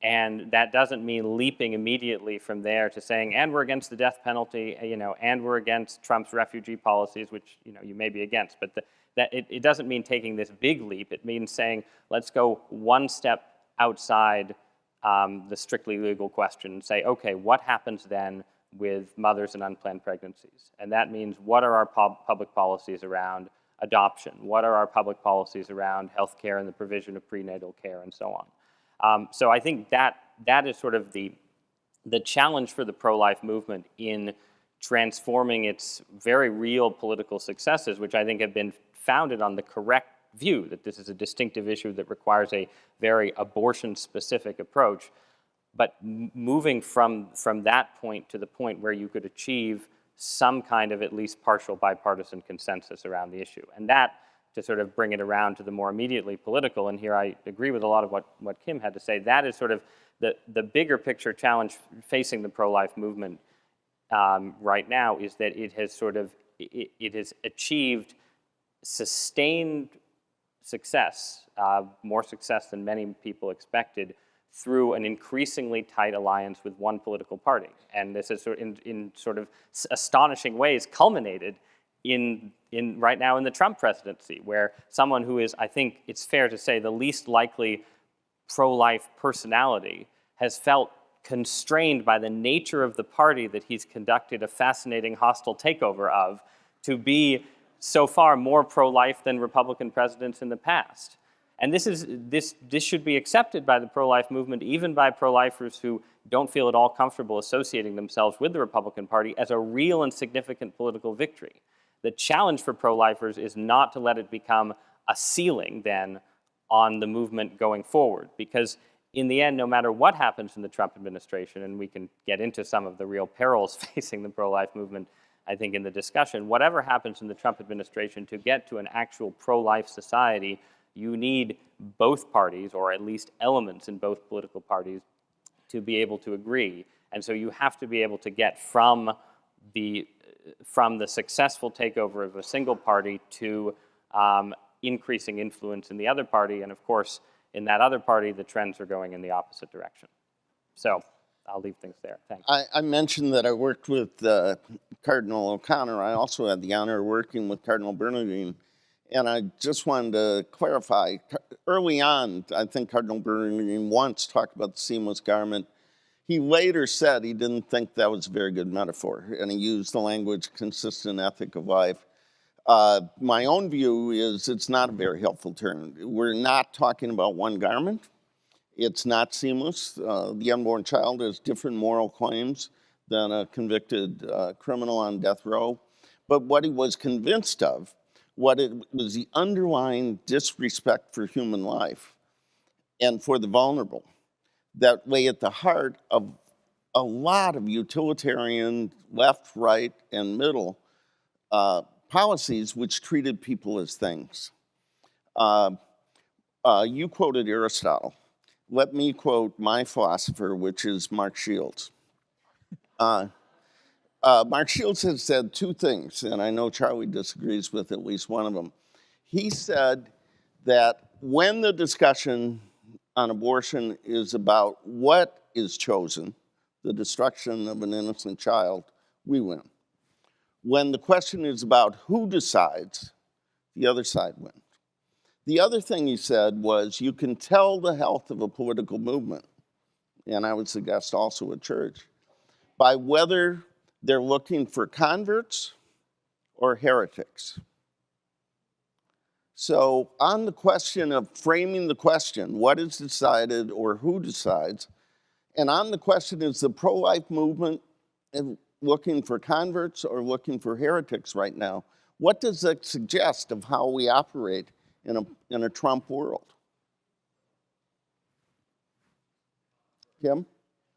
And that doesn't mean leaping immediately from there to saying, and we're against the death penalty, and we're against Trump's refugee policies, which you may be against, but it doesn't mean taking this big leap. It means saying, let's go one step outside the strictly legal question and say, okay, what happens then with mothers and unplanned pregnancies? And that means, what are our public policies around adoption? What are our public policies around healthcare and the provision of prenatal care and so on? So I think that is sort of the challenge for the pro-life movement in transforming its very real political successes, which I think have been founded on the correct view that this is a distinctive issue that requires a very abortion-specific approach, but moving from that point to the point where you could achieve some kind of at least partial bipartisan consensus around the issue. And that, to sort of bring it around to the more immediately political, and here I agree with a lot of what Kim had to say, that is sort of the bigger picture challenge facing the pro-life movement right now, is that it has achieved sustained success, more success than many people expected, through an increasingly tight alliance with one political party. And this is in sort of astonishing ways culminated in right now in the Trump presidency, where someone who is, I think it's fair to say, the least likely pro-life personality has felt constrained by the nature of the party that he's conducted a fascinating hostile takeover of to be so far more pro-life than Republican presidents in the past. And this should be accepted by the pro-life movement, even by pro-lifers who don't feel at all comfortable associating themselves with the Republican Party, as a real and significant political victory. The challenge for pro-lifers is not to let it become a ceiling then on the movement going forward, because in the end, no matter what happens in the Trump administration, and we can get into some of the real perils facing the pro-life movement, I think, in the discussion, whatever happens in the Trump administration, to get to an actual pro-life society, you need both parties, or at least elements in both political parties, to be able to agree. And so you have to be able to get from the successful takeover of a single party to increasing influence in the other party. And of course, in that other party, the trends are going in the opposite direction. So I'll leave things there. Thanks. I mentioned that I worked with Cardinal O'Connor. I also had the honor of working with Cardinal O'Brien. And I just wanted to clarify, early on, I think Cardinal O'Brien once talked about the seamless garment. He later said he didn't think that was a very good metaphor, and he used the language consistent ethic of life. My own view is it's not a very helpful term. We're not talking about one garment. It's not seamless. The unborn child has different moral claims than a convicted criminal on death row. But what he was convinced of, what it was the underlying disrespect for human life and for the vulnerable that lay at the heart of a lot of utilitarian left, right, and middle policies which treated people as things. You quoted Aristotle. Let me quote my philosopher, which is Mark Shields. Mark Shields has said two things, and I know Charlie disagrees with at least one of them. He said that when the discussion on abortion is about what is chosen, the destruction of an innocent child, we win. When the question is about who decides, the other side wins. The other thing he said was you can tell the health of a political movement, and I would suggest also a church, by whether they're looking for converts or heretics. So on the question of framing the question, what is decided or who decides, and on the question, is the pro-life movement looking for converts or looking for heretics right now, what does that suggest of how we operate in a Trump world? Kim?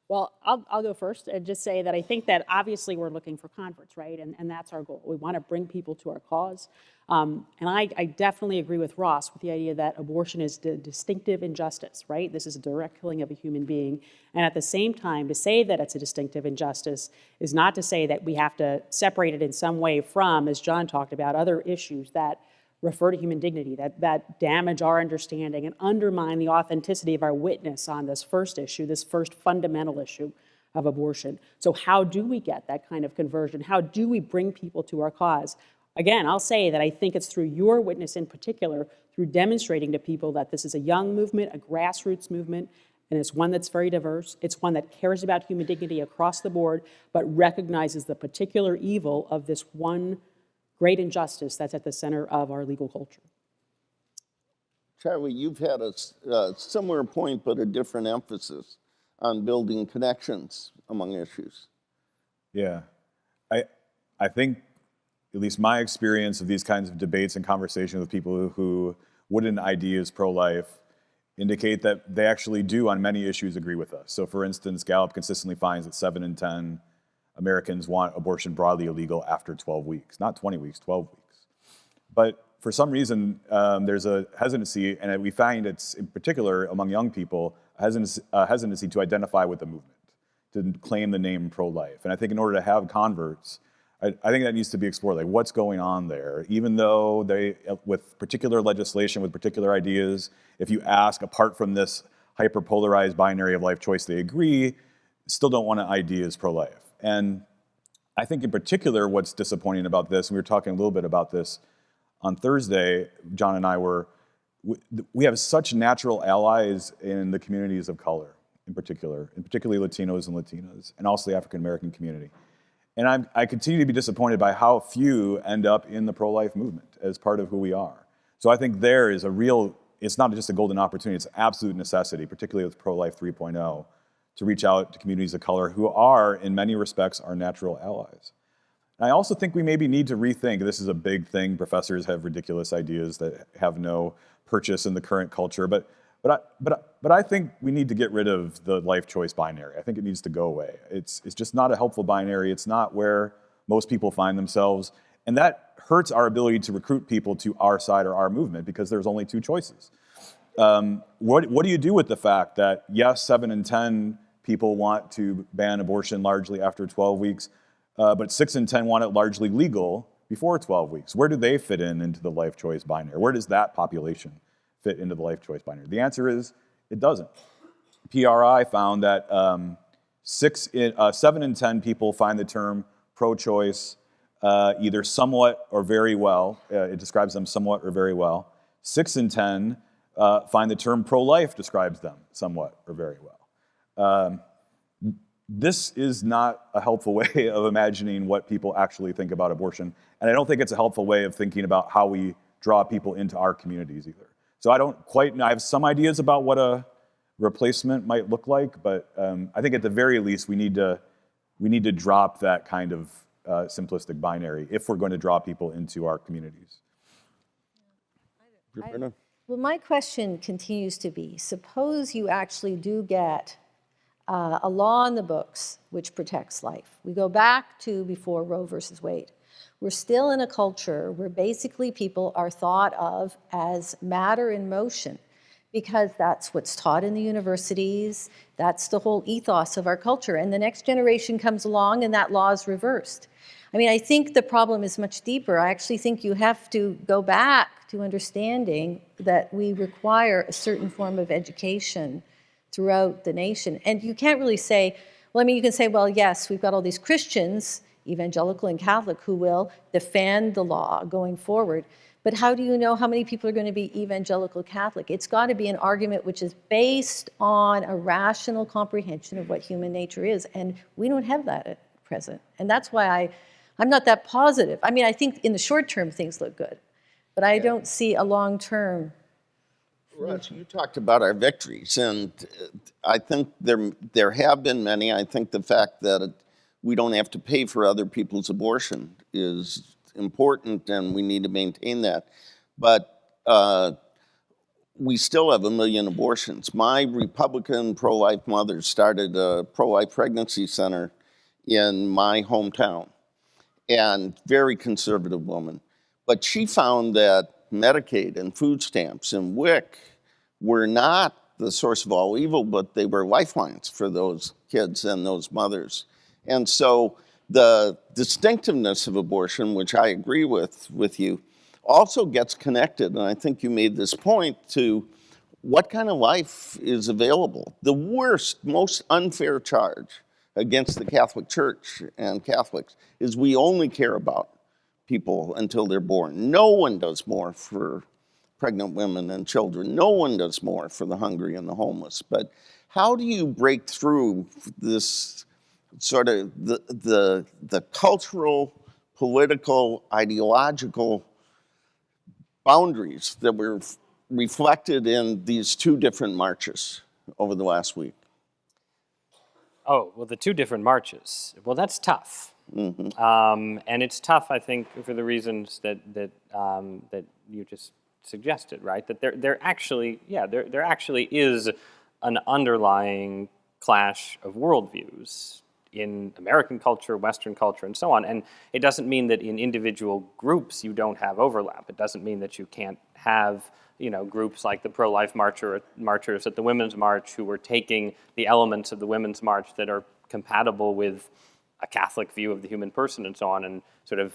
Well, I'll go first and just say that I think that obviously we're looking for converts, right? And that's our goal. We want to bring people to our cause. And I definitely agree with Ross with the idea that abortion is a distinctive injustice, right? This is a direct killing of a human being. And at the same time, to say that it's a distinctive injustice is not to say that we have to separate it in some way from, as John talked about, other issues that refer to human dignity, that damage our understanding and undermine the authenticity of our witness on this first issue, this first fundamental issue of abortion. So how do we get that kind of conversion? How do we bring people to our cause? Again, I'll say that I think it's through your witness in particular, through demonstrating to people that this is a young movement, a grassroots movement, and it's one that's very diverse. It's one that cares about human dignity across the board, but recognizes the particular evil of this one great injustice that's at the center of our legal culture. Charlie, you've had a similar point, but a different emphasis on building connections among issues. Yeah, I think at least my experience of these kinds of debates and conversations with people who wouldn't ID as pro-life indicate that they actually do, on many issues, agree with us. So for instance, Gallup consistently finds that 7 in 10 Americans want abortion broadly illegal after 12 weeks, not 20 weeks, 12 weeks. But for some reason, there's a hesitancy, and we find it's in particular among young people, a hesitancy to identify with the movement, to claim the name pro-life. And I think in order to have converts, I think that needs to be explored, like what's going on there. Even though they, with particular legislation, with particular ideas, if you ask, apart from this hyper-polarized binary of life choice, they agree, still don't want to ID as pro-life. And I think in particular what's disappointing about this, and we were talking a little bit about this on Thursday, John and I were, we have such natural allies in the communities of color in particular, and particularly Latinos and Latinas, and also the African American community. And I continue to be disappointed by how few end up in the pro-life movement as part of who we are. So I think there is a real, it's not just a golden opportunity, it's an absolute necessity, particularly with Pro-Life 3.0, to reach out to communities of color who are, in many respects, our natural allies. And I also think we maybe need to rethink, this is a big thing, professors have ridiculous ideas that have no purchase in the current culture, but I think we need to get rid of the life choice binary. I think it needs to go away. It's just not a helpful binary. It's not where most people find themselves. And that hurts our ability to recruit people to our side or our movement because there's only two choices. What do you do with the fact that, yes, 7 in 10 people want to ban abortion largely after 12 weeks, but 6 in 10 want it largely legal before 12 weeks? Where do they fit into the life choice binary? Where does that population fit into the life choice binary? The answer is it doesn't. PRI found that 7 in 10 people find the term pro-choice either somewhat or very well. It describes them somewhat or very well. 6 in 10 find the term pro-life describes them somewhat or very well. This is not a helpful way of imagining what people actually think about abortion, and I don't think it's a helpful way of thinking about how we draw people into our communities either. So I have some ideas about what a replacement might look like, but I think at the very least we need to drop that kind of simplistic binary if we're going to draw people into our communities. Well, my question continues to be, suppose you actually do get a law in the books which protects life. We go back to before Roe versus Wade. We're still in a culture where basically people are thought of as matter in motion because that's what's taught in the universities. That's the whole ethos of our culture. And the next generation comes along and that law is reversed. I mean, I think the problem is much deeper. I actually think you have to go back to understanding that we require a certain form of education throughout the nation. And you can't really say, well, I mean, you can say, well, yes, we've got all these Christians, evangelical and Catholic, who will defend the law going forward. But how do you know how many people are going to be evangelical Catholic? It's got to be an argument which is based on a rational comprehension of what human nature is. And we don't have that at present. And that's why I'm not that positive. I mean, I think in the short term things look good, but I don't see a long term. Russ, you talked about our victories, and I think there have been many. I think the fact that we don't have to pay for other people's abortion is important, and we need to maintain that. But we still have 1 million abortions. My Republican pro-life mother started a pro-life pregnancy center in my hometown, and very conservative woman. But she found that Medicaid and food stamps and WIC were not the source of all evil, but they were lifelines for those kids and those mothers. And so the distinctiveness of abortion, which I agree with you, also gets connected, and I think you made this point, to what kind of life is available. The worst, most unfair charge against the Catholic Church and Catholics is we only care about people until they're born. No one does more for pregnant women and children. No one does more for the hungry and the homeless. But how do you break through this sort of the cultural, political, ideological boundaries that were reflected in these two different marches over the last week? Oh, well, the two different marches. Well, that's tough. Mm-hmm. And it's tough, I think, for the reasons that you just suggested, right? That there actually is an underlying clash of worldviews in American culture, Western culture, and so on. And it doesn't mean that in individual groups you don't have overlap. It doesn't mean that you can't have, groups like the pro-life marchers at the Women's March who were taking the elements of the Women's March that are compatible with a Catholic view of the human person and so on, and sort of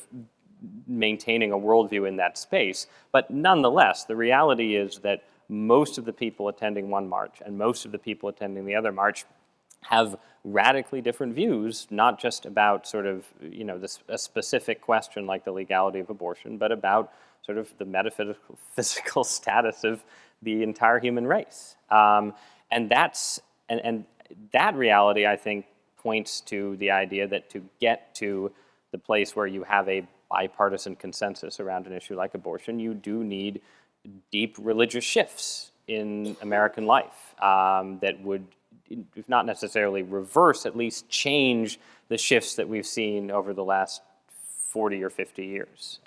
maintaining a worldview in that space. But nonetheless, the reality is that most of the people attending one march and most of the people attending the other march have radically different views, not just about sort of, a specific question like the legality of abortion, but about sort of the metaphysical status of the entire human race. And that reality, I think, points to the idea that to get to the place where you have a bipartisan consensus around an issue like abortion, you do need deep religious shifts in American life that would, if not necessarily reverse, at least change the shifts that we've seen over the last 40 or 50 years.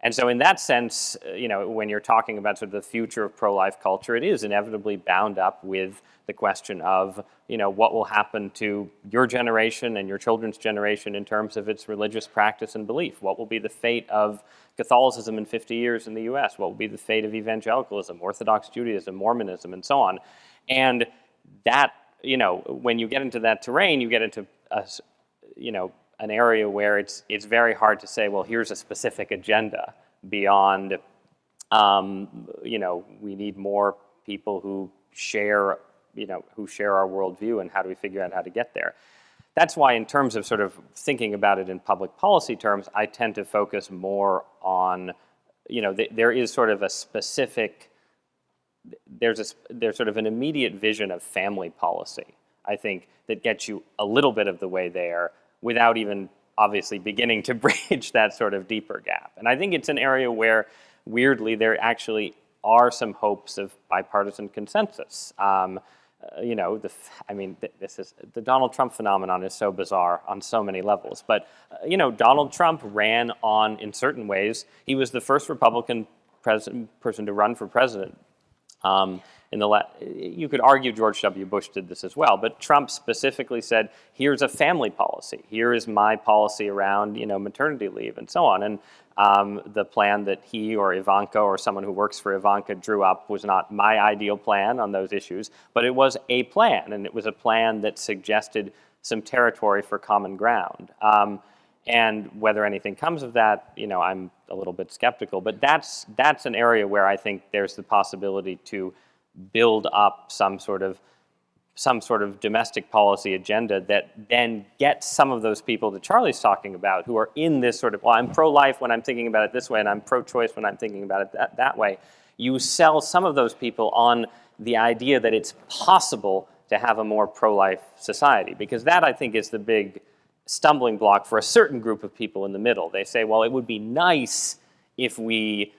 And so in that sense, when you're talking about sort of the future of pro-life culture, it is inevitably bound up with the question of, what will happen to your generation and your children's generation in terms of its religious practice and belief? What will be the fate of Catholicism in 50 years in the US? What will be the fate of evangelicalism, Orthodox Judaism, Mormonism, and so on? And that, when you get into that terrain, you get into an area where it's very hard to say, well, here's a specific agenda beyond, we need more people who share our worldview, and how do we figure out how to get there? That's why, in terms of sort of thinking about it in public policy terms, I tend to focus more on, there is sort of a specific, there's sort of an immediate vision of family policy, I think, that gets you a little bit of the way there without even obviously beginning to bridge that sort of deeper gap. And I think it's an area where, weirdly, there actually are some hopes of bipartisan consensus. This is the Donald Trump phenomenon is so bizarre on so many levels. But Donald Trump ran on, in certain ways, he was the first Republican person to run for president. You could argue George W. Bush did this as well, but Trump specifically said, here's a family policy. Here is my policy around, maternity leave and so on. And the plan that he or Ivanka or someone who works for Ivanka drew up was not my ideal plan on those issues, but it was a plan, and it was a plan that suggested some territory for common ground. And whether anything comes of that, I'm a little bit skeptical, but that's an area where I think there's the possibility to build up some sort of domestic policy agenda that then gets some of those people that Charlie's talking about, who are in this sort of, well, I'm pro-life when I'm thinking about it this way, and I'm pro-choice when I'm thinking about it that way. You sell some of those people on the idea that it's possible to have a more pro-life society, because that, I think, is the big stumbling block for a certain group of people in the middle. They say, well, it would be nice if we,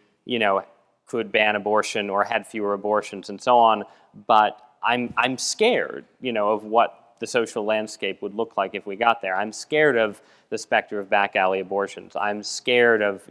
could ban abortion or had fewer abortions and so on, but I'm scared, of what the social landscape would look like if we got there. I'm scared of the specter of back alley abortions. I'm scared of,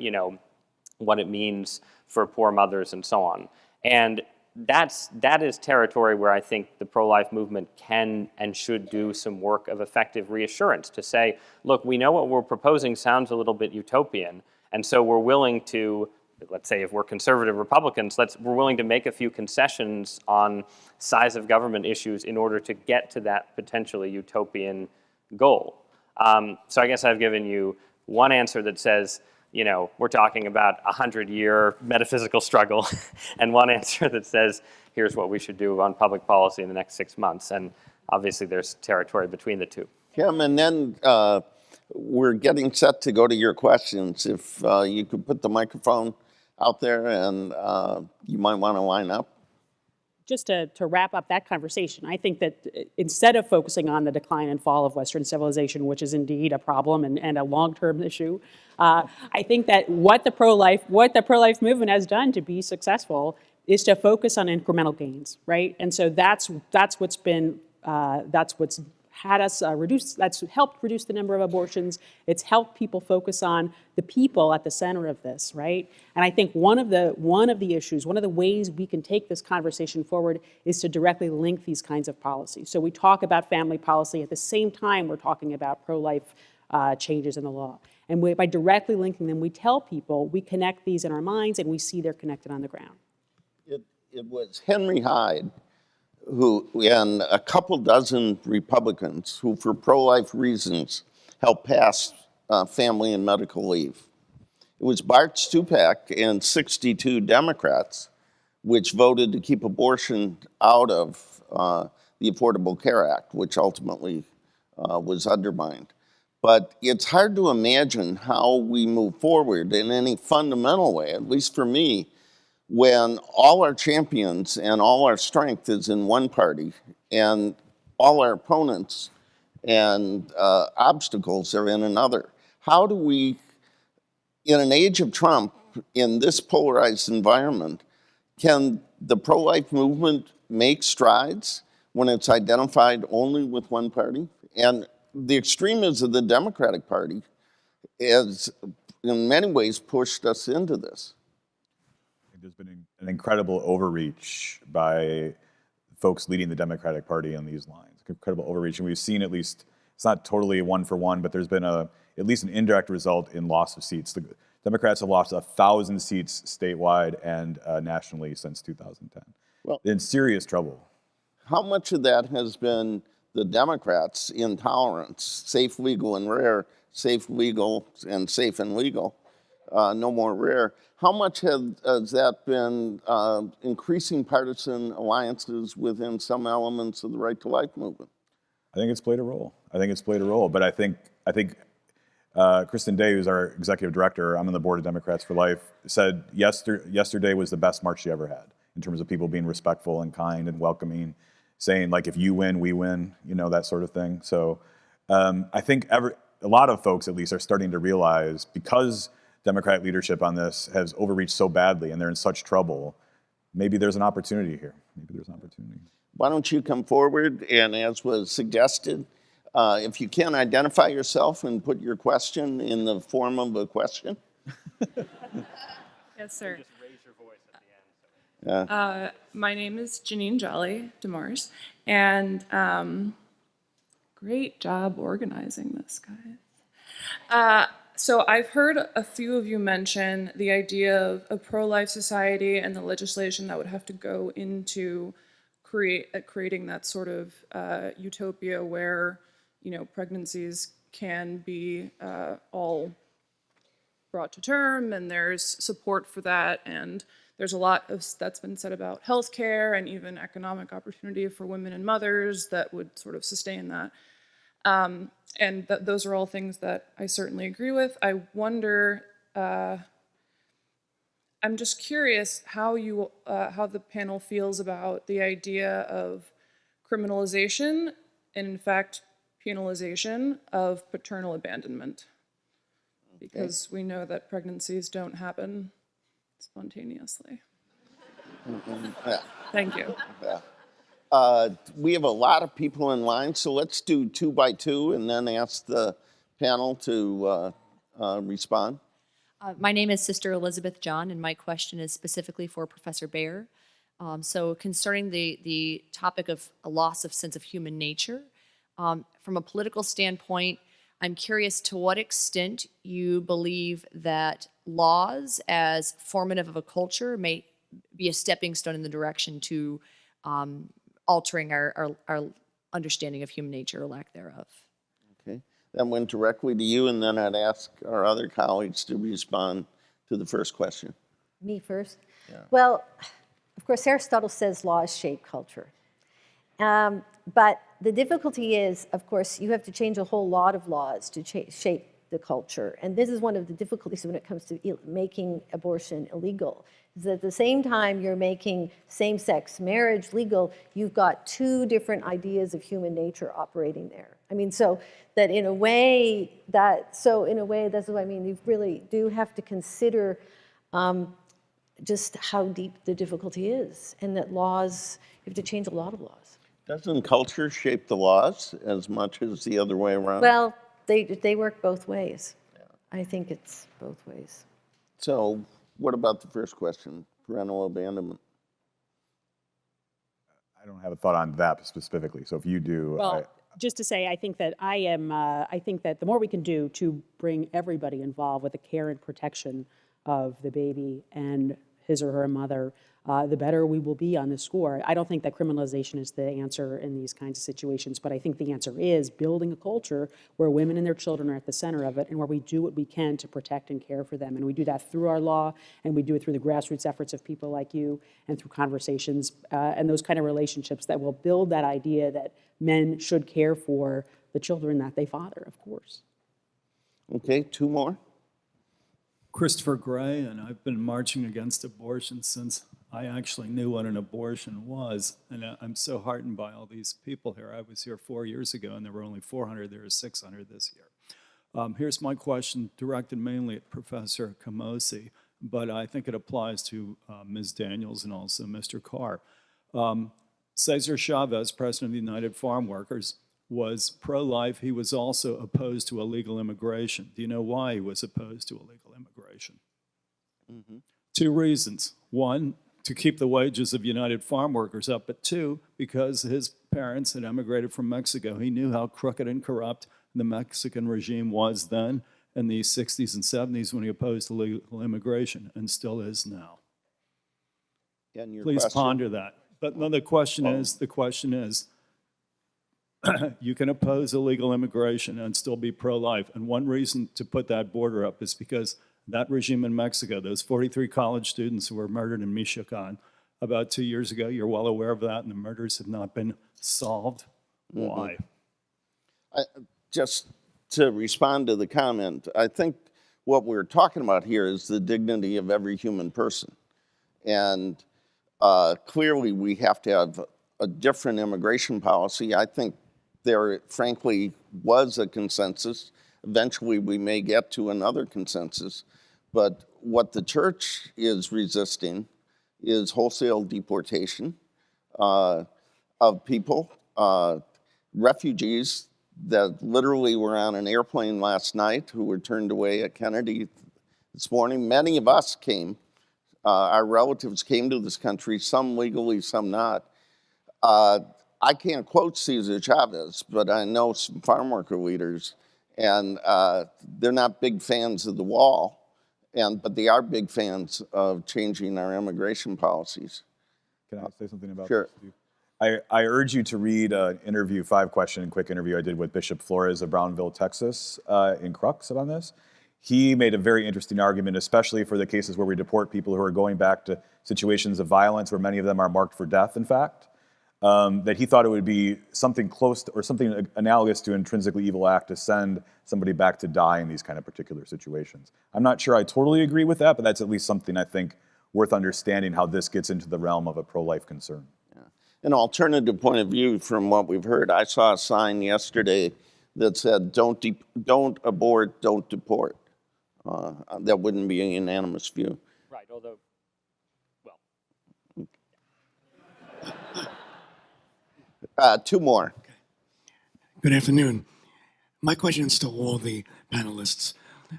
what it means for poor mothers and so on. And that is territory where I think the pro-life movement can and should do some work of effective reassurance to say, look, we know what we're proposing sounds a little bit utopian, and so we're willing to, let's say if we're conservative Republicans, we're willing to make a few concessions on size of government issues in order to get to that potentially utopian goal. So I guess I've given you one answer that says, we're talking about a 100-year metaphysical struggle, and one answer that says, here's what we should do on public policy in the next 6 months. And obviously there's territory between the two. Kim, and then we're getting set to go to your questions. If you could put the microphone out there, and you might want to line up. Just to wrap up that conversation, I think that instead of focusing on the decline and fall of Western civilization, which is indeed a problem and a long-term issue, I think that what the pro-life movement has done to be successful is to focus on incremental gains, right? And so that's what's had us that's helped reduce the number of abortions. It's helped people focus on the people at the center of this, right? And I think one of the issues, one of the ways we can take this conversation forward is to directly link these kinds of policies. So we talk about family policy at the same time we're talking about pro-life changes in the law. And by directly linking them, we tell people, we connect these in our minds and we see they're connected on the ground. It was Henry Hyde who, and a couple dozen Republicans who, for pro-life reasons, helped pass family and medical leave. It was Bart Stupak and 62 Democrats which voted to keep abortion out of the Affordable Care Act, which ultimately was undermined. But it's hard to imagine how we move forward in any fundamental way, at least for me, when all our champions and all our strength is in one party and all our opponents and obstacles are in another. How do we, in an age of Trump, in this polarized environment, can the pro-life movement make strides when it's identified only with one party? And the extremism of the Democratic Party has, in many ways, pushed us into this. There's been an incredible overreach by folks leading the Democratic Party on these lines. Incredible overreach, and we've seen, at least, it's not totally one for one, but there's been at least an indirect result in loss of seats. The Democrats have lost 1,000 seats statewide and nationally since 2010. Well, in serious trouble. How much of that has been the Democrats' intolerance, safe, legal, and rare, safe, legal, and safe and legal, no more rare? How much has that been increasing partisan alliances within some elements of the Right to Life movement? I think it's played a role. But I think Kristen Day, who's our executive director, I'm on the board of Democrats for Life, said yesterday was the best march she ever had in terms of people being respectful and kind and welcoming, saying, like, if you win, we win, that sort of thing. So I think a lot of folks, at least, are starting to realize, because Democratic leadership on this has overreached so badly and they're in such trouble, maybe there's an opportunity here. Why don't you come forward, and as was suggested, if you can, identify yourself and put your question in the form of a question. Yes, sir. Just raise your voice at the end. My name is Janine Jolly DeMars, and great job organizing this, guys. So I've heard a few of you mention the idea of a pro-life society and the legislation that would have to go into creating that sort of utopia where, pregnancies can be all brought to term, and there's support for that, and there's a lot that's been said about healthcare and even economic opportunity for women and mothers that would sort of sustain that. And those are all things that I certainly agree with. I wonder, I'm just curious how the panel feels about the idea of criminalization and, in fact, penalization of paternal abandonment. Because we know that pregnancies don't happen spontaneously. Yeah. Thank you. Yeah. We have a lot of people in line, so let's do 2 by 2 and then ask the panel to respond. My name is Sister Elizabeth John, and my question is specifically for Professor Baer. So concerning the topic of a loss of sense of human nature, from a political standpoint, I'm curious to what extent you believe that laws as formative of a culture may be a stepping stone in the direction to altering our understanding of human nature or lack thereof. Okay, that went directly to you, and then I'd ask our other colleagues to respond to the first question. Me first? Yeah. Well, of course, Aristotle says laws shape culture. But the difficulty is, of course, you have to change a whole lot of laws to shape the culture. And this is one of the difficulties when it comes to making abortion illegal. Is that at the same time you're making same-sex marriage legal, you've got two different ideas of human nature operating there. I mean, so in a way, that's what I mean. You really do have to consider just how deep the difficulty is, and that laws, you have to change a lot of laws. Doesn't culture shape the laws as much as the other way around? Well, they work both ways. I think it's both ways. So what about the first question, parental abandonment? I don't have a thought on that specifically. So if you do, Well, just to say, I think that I think that the more we can do to bring everybody involved with the care and protection of the baby and his or her mother, the better we will be on this score. I don't think that criminalization is the answer in these kinds of situations, but I think the answer is building a culture where women and their children are at the center of it and where we do what we can to protect and care for them. And we do that through our law, and we do it through the grassroots efforts of people like you and through conversations and those kind of relationships that will build that idea that men should care for the children that they father, of course. Okay, two more. Christopher Gray, and I've been marching against abortion since I actually knew what an abortion was. And I'm so heartened by all these people here. I was here 4 years ago, and there were only 400. There are 600 this year. Here's my question, directed mainly at Professor Camosi, but I think it applies to Ms. Daniels and also Mr. Carr. Cesar Chavez, president of the United Farm Workers, was pro-life. He was also opposed to illegal immigration. Do you know why he was opposed to illegal immigration? Mm-hmm. 2 reasons. 1, to keep the wages of United Farm Workers up, but 2, because his parents had emigrated from Mexico. He knew how crooked and corrupt the Mexican regime was then in the 60s and 70s when he opposed illegal immigration, and still is now. Please ponder that. But no, the question is, you can oppose illegal immigration and still be pro-life. And one reason to put that border up is because that regime in Mexico, those 43 college students who were murdered in Michoacan about 2 years ago, you're well aware of that, and the murders have not been solved. Why? Just to respond to the comment, I think what we're talking about here is the dignity of every human person. And clearly we have to have a different immigration policy. I think there, frankly, was a consensus. Eventually, we may get to another consensus. But what the church is resisting is wholesale deportation of people, refugees that literally were on an airplane last night who were turned away at Kennedy this morning. Many of us came. Our relatives came to this country, some legally, some not. I can't quote Cesar Chavez, but I know some farm worker leaders, and they're not big fans of the wall, but they are big fans of changing our immigration policies. Can I say something about Sure. this? I urge you to read an interview, 5-question quick interview I did with Bishop Flores of Brownville, Texas, in Crux about this. He made a very interesting argument, especially for the cases where we deport people who are going back to situations of violence, where many of them are marked for death, in fact. That he thought it would be something close to, or something analogous to an intrinsically evil act to send somebody back to die in these kind of particular situations. I'm not sure I totally agree with that, but that's at least something I think worth understanding how this gets into the realm of a pro-life concern. Yeah. An alternative point of view from what we've heard, I saw a sign yesterday that said, don't abort, don't deport. That wouldn't be a unanimous view. Right, although, well. 2 more. Good afternoon. My question is to all the panelists.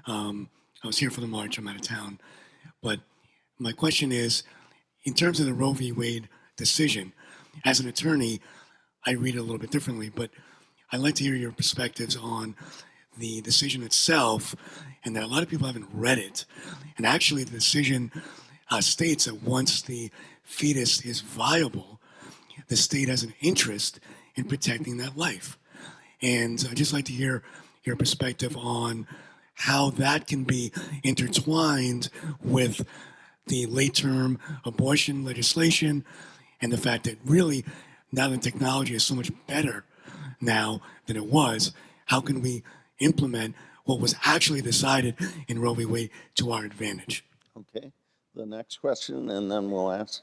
I was here for the march, I'm out of town. But my question is, in terms of the Roe v. Wade decision, as an attorney, I read it a little bit differently, but I'd like to hear your perspectives on the decision itself, and that a lot of people haven't read it. And actually, the decision states that once the fetus is viable, the state has an interest in protecting that life. And I'd just like to hear your perspective on how that can be intertwined with the late-term abortion legislation and the fact that really, now that technology is so much better now than it was, how can we implement what was actually decided in Roe v. Wade to our advantage? Okay, the next question, and then we'll ask.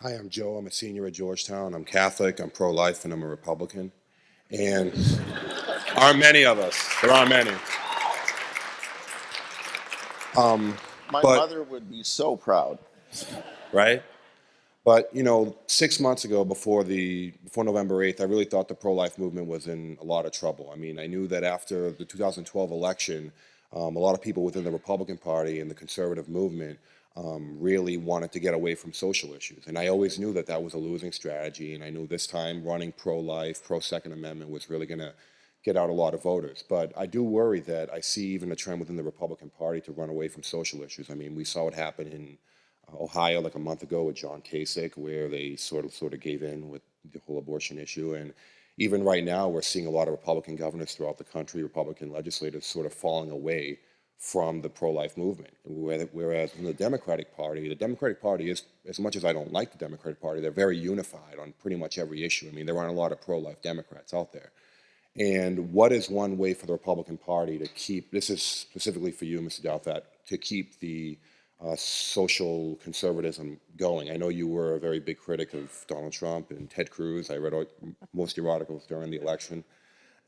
Hi, I'm Joe. I'm a senior at Georgetown. I'm Catholic, I'm pro-life, and I'm a Republican. And aren't many of us. There aren't many. My mother would be so proud. Right? But, 6 months ago, before November 8th, I really thought the pro-life movement was in a lot of trouble. I mean, I knew that after the 2012 election, a lot of people within the Republican Party and the conservative movement really wanted to get away from social issues. And I always knew that that was a losing strategy. And I knew this time running pro-life, pro-Second Amendment was really going to get out a lot of voters. But I do worry that I see even a trend within the Republican Party to run away from social issues. I mean, we saw it happen in Ohio like a month ago with John Kasich, where they sort of gave in with the whole abortion issue. And even right now, we're seeing a lot of Republican governors throughout the country, Republican legislators sort of falling away from the pro-life movement. Whereas in the Democratic Party is, as much as I don't like the Democratic Party, they're very unified on pretty much every issue. I mean, there aren't a lot of pro-life Democrats out there. And what is one way for the Republican Party to keep, this is specifically for you, Mr. Douthat, to keep the social conservatism going? I know you were a very big critic of Donald Trump and Ted Cruz. I read most of your articles during the election.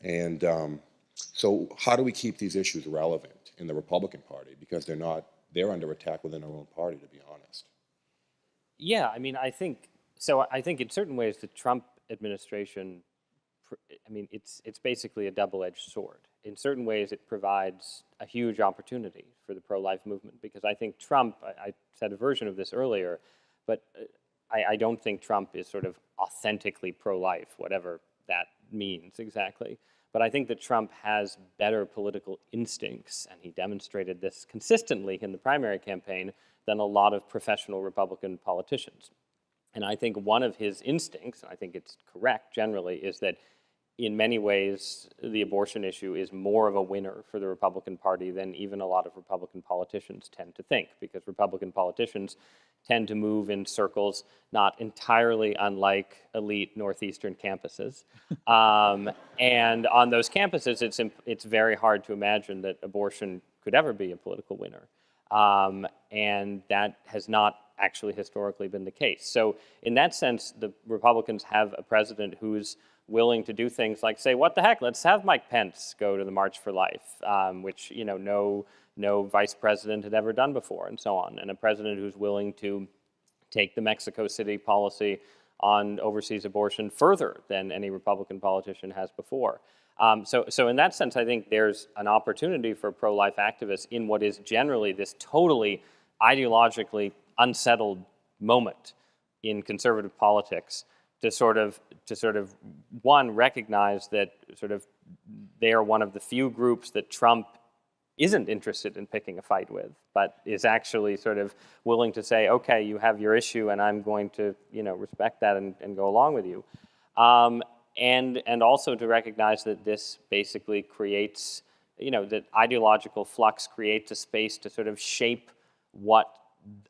And so how do we keep these issues relevant in the Republican Party? Because they're under attack within their own party, to be honest. Yeah, I mean, I think in certain ways the Trump administration, I mean, it's basically a double-edged sword. In certain ways, it provides a huge opportunity for the pro-life movement, because I think Trump, I said a version of this earlier, but I don't think Trump is sort of authentically pro-life, whatever that means exactly. But I think that Trump has better political instincts, and he demonstrated this consistently in the primary campaign, than a lot of professional Republican politicians. And I think one of his instincts, and I think it's correct generally, is that in many ways, the abortion issue is more of a winner for the Republican Party than even a lot of Republican politicians tend to think, because Republican politicians tend to move in circles not entirely unlike elite Northeastern campuses. And on those campuses, it's very hard to imagine that abortion could ever be a political winner. And that has not actually historically been the case. So in that sense, the Republicans have a president who's willing to do things like say, what the heck, let's have Mike Pence go to the March for Life, which no vice president had ever done before, and so on. And a president who's willing to take the Mexico City policy on overseas abortion further than any Republican politician has before. So in that sense, I think there's an opportunity for pro-life activists in what is generally this totally ideologically unsettled moment in conservative politics to sort of one, recognize that sort of they are one of the few groups that Trump isn't interested in picking a fight with, but is actually sort of willing to say, okay, you have your issue and I'm going to, respect that and go along with you. And also to recognize that this basically creates, that ideological flux creates a space to sort of shape what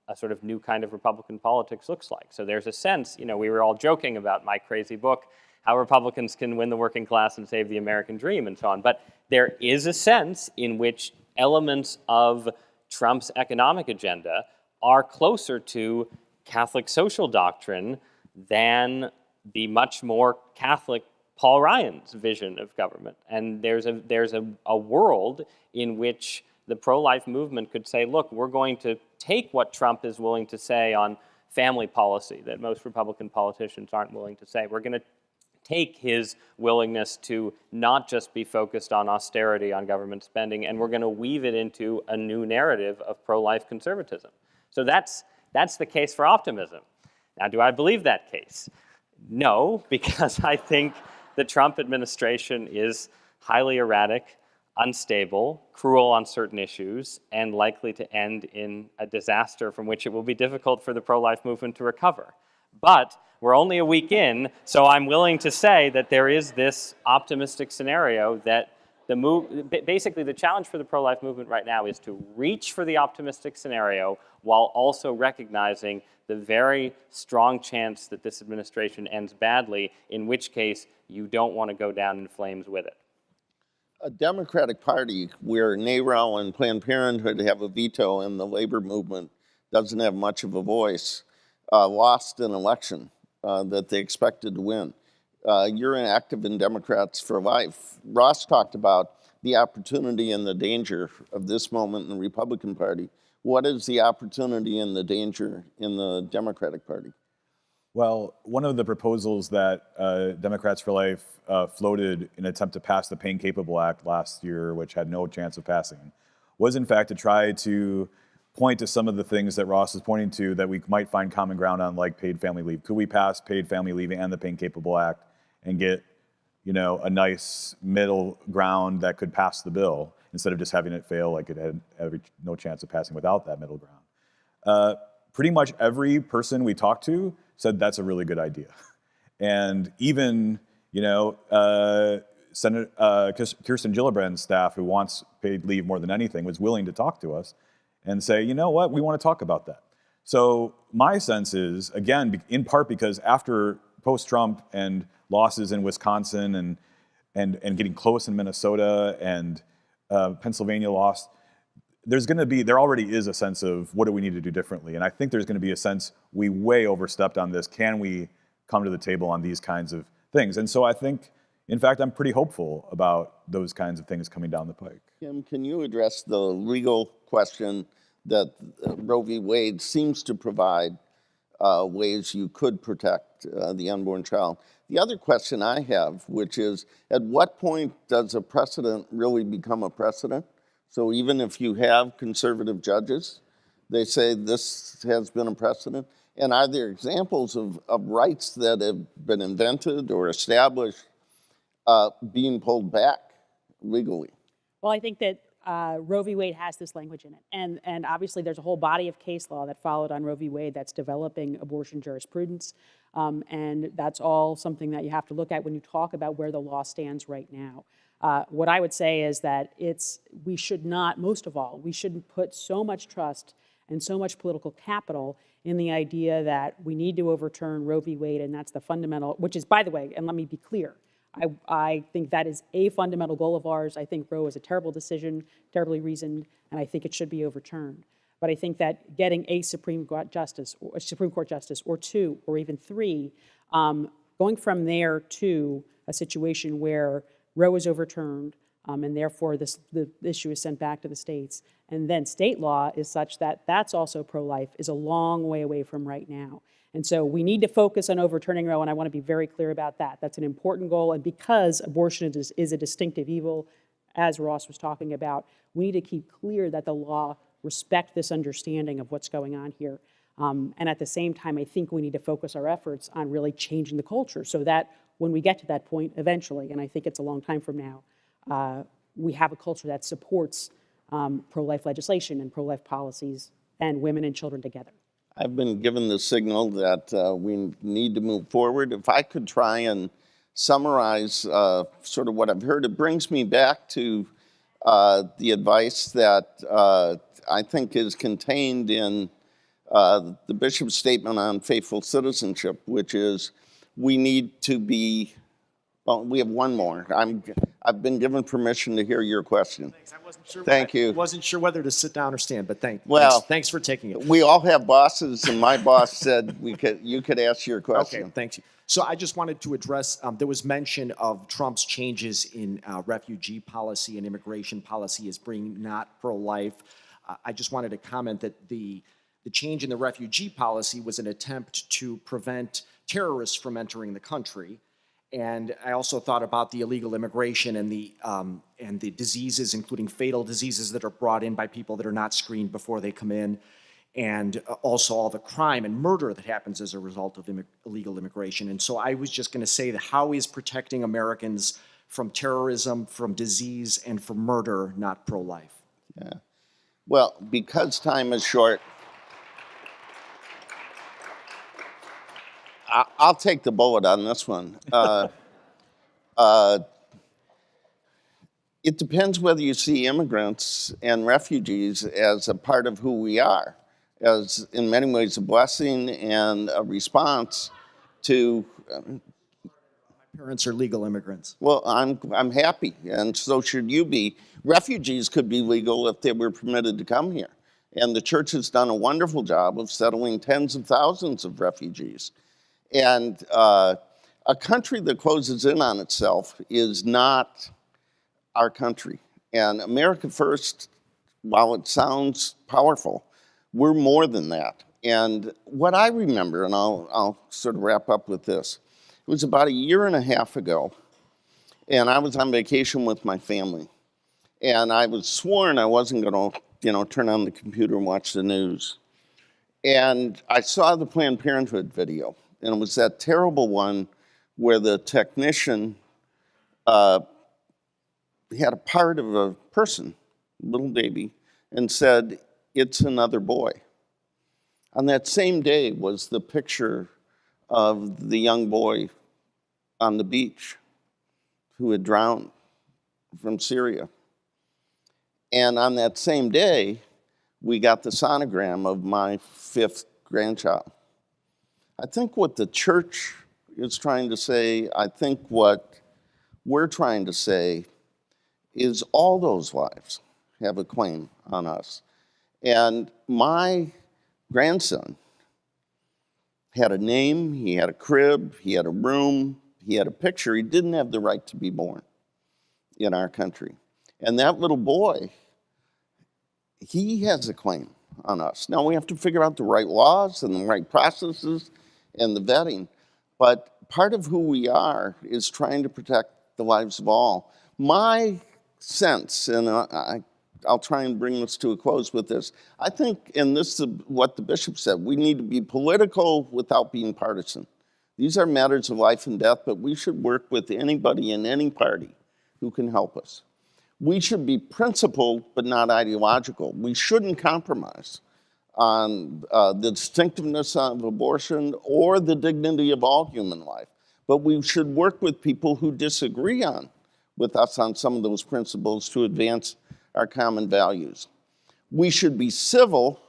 a sort of new kind of Republican politics looks like. So there's a sense, we were all joking about my crazy book, how Republicans can win the working class and save the American dream and so on. But there is a sense in which elements of Trump's economic agenda are closer to Catholic social doctrine than the much more Catholic Paul Ryan's vision of government. And there's a world in which the pro-life movement could say, look, we're going to take what Trump is willing to say on family policy that most Republican politicians aren't willing to say. We're going to take his willingness to not just be focused on austerity on government spending, and we're going to weave it into a new narrative of pro-life conservatism. So that's the case for optimism. Now, do I believe that case? No, because I think the Trump administration is highly erratic, unstable, cruel on certain issues, and likely to end in a disaster from which it will be difficult for the pro-life movement to recover. But we're only a week in, so I'm willing to say that there is this optimistic scenario that basically the challenge for the pro-life movement right now is to reach for the optimistic scenario while also recognizing the very strong chance that this administration ends badly, in which case you don't want to go down in flames with it. A Democratic Party where NARAL and Planned Parenthood have a veto and the labor movement doesn't have much of a voice, lost an election that they expected to win. You're active in Democrats for Life. Ross talked about the opportunity and the danger of this moment in the Republican Party. What is the opportunity and the danger in the Democratic Party? Well, one of the proposals that Democrats for Life floated in an attempt to pass the Pain Capable Act last year, which had no chance of passing, was in fact to try to point to some of the things that Ross is pointing to that we might find common ground on, like paid family leave. Could we pass paid family leave and the Pain Capable Act and get, a nice middle ground that could pass the bill instead of just having it fail like it had no chance of passing without that middle ground? Pretty much every person we talked to said that's a really good idea. And even, Senator Kirsten Gillibrand's staff, who wants paid leave more than anything, was willing to talk to us and say, you know what, we want to talk about that. So my sense is, again, in part because after post-Trump and losses in Wisconsin and getting close in Minnesota and Pennsylvania lost, there already is a sense of what do we need to do differently. And I think there's going to be a sense we way overstepped on this. Can we come to the table on these kinds of things? And so I think, in fact, I'm pretty hopeful about those kinds of things coming down the pike. Kim, can you address the legal question that Roe v. Wade seems to provide ways you could protect the unborn child? The other question I have, which is, at what point does a precedent really become a precedent? So even if you have conservative judges, they say this has been a precedent. And are there examples of rights that have been invented or established being pulled back legally? Well, I think that Roe v. Wade has this language in it. And obviously there's a whole body of case law that followed on Roe v. Wade that's developing abortion jurisprudence. And that's all something that you have to look at when you talk about where the law stands right now. What I would say is that we should not, most of all, we shouldn't put so much trust and so much political capital in the idea that we need to overturn Roe v. Wade, and that's the fundamental, which is, by the way, and let me be clear, I think that is a fundamental goal of ours. I think Roe is a terrible decision, terribly reasoned, and I think it should be overturned. But I think that getting a Supreme Court justice or two or even three, going from there to a situation where Roe is overturned, and therefore the issue is sent back to the states. And then state law is such that that's also pro-life, is a long way away from right now. And so we need to focus on overturning Roe, and I want to be very clear about that. That's an important goal, and because abortion is a distinctive evil, as Ross was talking about, we need to keep clear that the law respect this understanding of what's going on here. And at the same time, I think we need to focus our efforts on really changing the culture so that when we get to that point eventually, and I think it's a long time from now, we have a culture that supports pro-life legislation and pro-life policies and women and children together. I've been given the signal that we need to move forward. If I could try and summarize sort of what I've heard, it brings me back to the advice that I think is contained in the bishop's statement on faithful citizenship, which is we need to be, well, we have one more. I've been given permission to hear your question. Thanks. I wasn't sure. Thank you. I wasn't sure whether to sit down or stand, but thanks for taking it. We all have bosses, and my boss said you could ask your question. Okay, thank you. So I just wanted to address, there was mention of Trump's changes in refugee policy and immigration policy as being not pro-life. I just wanted to comment that the change in the refugee policy was an attempt to prevent terrorists from entering the country. And I also thought about the illegal immigration and the diseases, including fatal diseases that are brought in by people that are not screened before they come in, and also all the crime and murder that happens as a result of illegal immigration. And so I was just going to say that how is protecting Americans from terrorism, from disease, and from murder not pro-life? Yeah. Well, because time is short, I'll take the bullet on this one. It depends whether you see immigrants and refugees as a part of who we are, as in many ways a blessing and a response to. My parents are legal immigrants. Well, I'm happy, and so should you be. Refugees could be legal if they were permitted to come here, and the church has done a wonderful job of settling tens of thousands of refugees. And a country that closes in on itself is not our country. And America First, while it sounds powerful, we're more than that. And what I remember, and I'll sort of wrap up with this, it was about 1.5 years ago, and I was on vacation with my family. And I was sworn I wasn't going to, turn on the computer and watch the news. And I saw the Planned Parenthood video, and it was that terrible one where the technician had a part of a person, little baby, and said, "It's another boy." On that same day was the picture of the young boy on the beach who had drowned from Syria. And on that same day, we got the sonogram of my 5th grandchild. I think what the church is trying to say, I think what we're trying to say is all those lives have a claim on us. And my grandson had a name, he had a crib, he had a room, he had a picture. He didn't have the right to be born in our country. And that little boy, he has a claim on us. Now we have to figure out the right laws and the right processes and the vetting. But part of who we are is trying to protect the lives of all. My sense, and I'll try and bring this to a close with this, I think, and this is what the bishop said, we need to be political without being partisan. These are matters of life and death, but we should work with anybody in any party who can help us. We should be principled, but not ideological. We shouldn't compromise on the distinctiveness of abortion or the dignity of all human life. But we should work with people who disagree with us on some of those principles to advance our common values. We should be civil,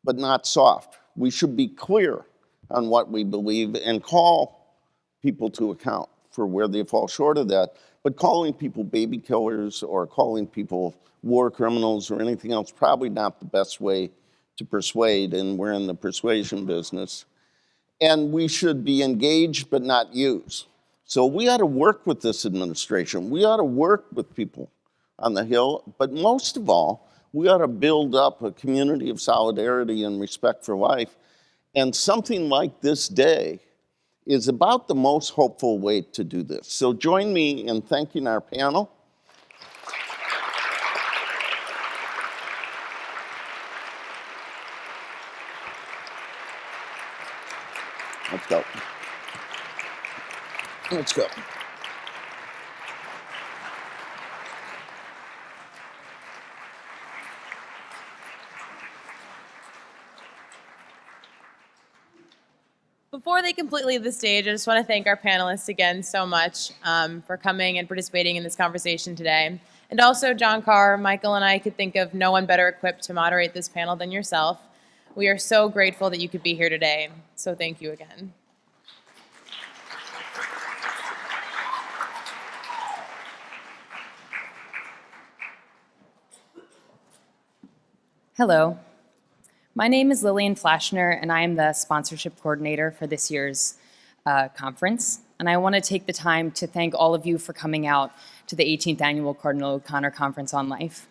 but not soft. We should be clear on what we believe and call people to account for where they fall short of that. But calling people baby killers or calling people war criminals or anything else, probably not the best way to persuade, and we're in the persuasion business. And we should be engaged but not use. So we ought to work with this administration. We ought to work with people on the Hill, but most of all, we ought to build up a community of solidarity and respect for life. And something like this day is about the most hopeful way to do this. So join me in thanking our panel. Let's go. Let's go. Before they completely leave the stage, I just want to thank our panelists again so much for coming and participating in this conversation today. And also John Carr, Michael, and I could think of no one better equipped to moderate this panel than yourself. We are so grateful that you could be here today, so thank you again. Hello. My name is Lillian Flashner, and I am the sponsorship coordinator for this year's conference. And I want to take the time to thank all of you for coming out to the 18th Annual Cardinal O'Connor Conference on Life.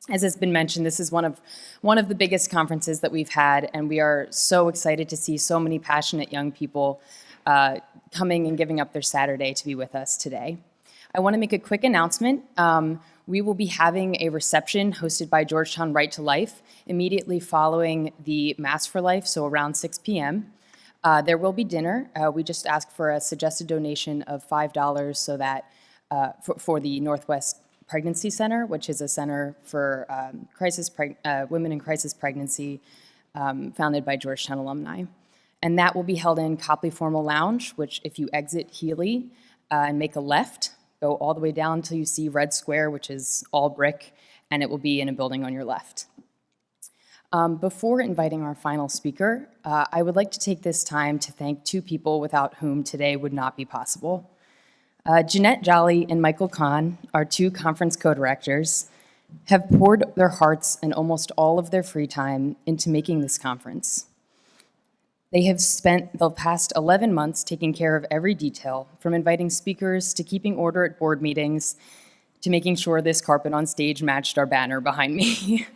As has been mentioned, this is one of the biggest conferences that we've had, and we are so excited to see so many passionate young people coming and giving up their Saturday to be with us today. I want to make a quick announcement. We will be having a reception hosted by Georgetown Right to Life immediately following the Mass for Life, so around 6 p.m. There will be dinner. We just asked for a suggested donation of $5 so that for the Northwest Pregnancy Center, which is a center for women in crisis pregnancy founded by Georgetown alumni. And that will be held in Copley Formal Lounge, which if you exit Healy and make a left, go all the way down until you see Red Square, which is all brick, and it will be in a building on your left. Before inviting our final speaker, I would like to take this time to thank two people without whom today would not be possible. Jeanette Jolly and Michael Kahn, our two conference co-directors, have poured their hearts and almost all of their free time into making this conference. They have spent the past 11 months taking care of every detail, from inviting speakers to keeping order at board meetings to making sure this carpet on stage matched our banner behind me.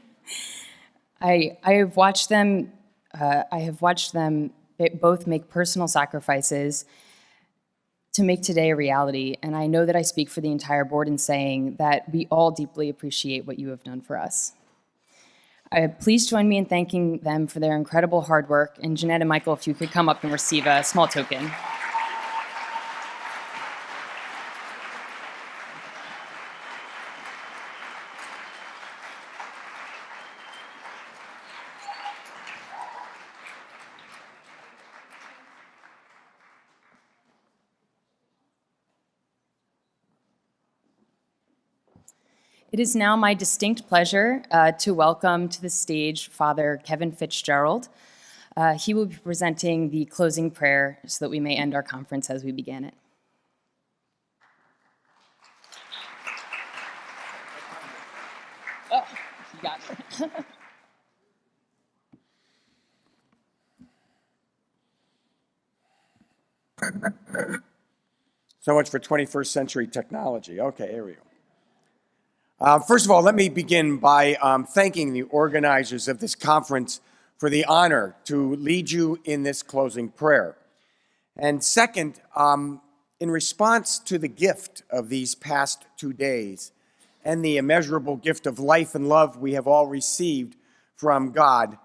I have watched them I have watched them both make personal sacrifices to make today a reality, and I know that I speak for the entire board in saying that we all deeply appreciate what you have done for us. Please join me in thanking them for their incredible hard work, and Jeanette and Michael, if you could come up and receive a small token. It is now my distinct pleasure to welcome to the stage Father Kevin Fitzgerald. He will be presenting the closing prayer so that we may end our conference as we began it. Oh, you got it. So much for 21st century technology. Okay, here we go. First of all, let me begin by thanking the organizers of this conference for the honor to lead you in this closing prayer. And second, in response to the gift of these past 2 days and the immeasurable gift of life and love we have all received from God,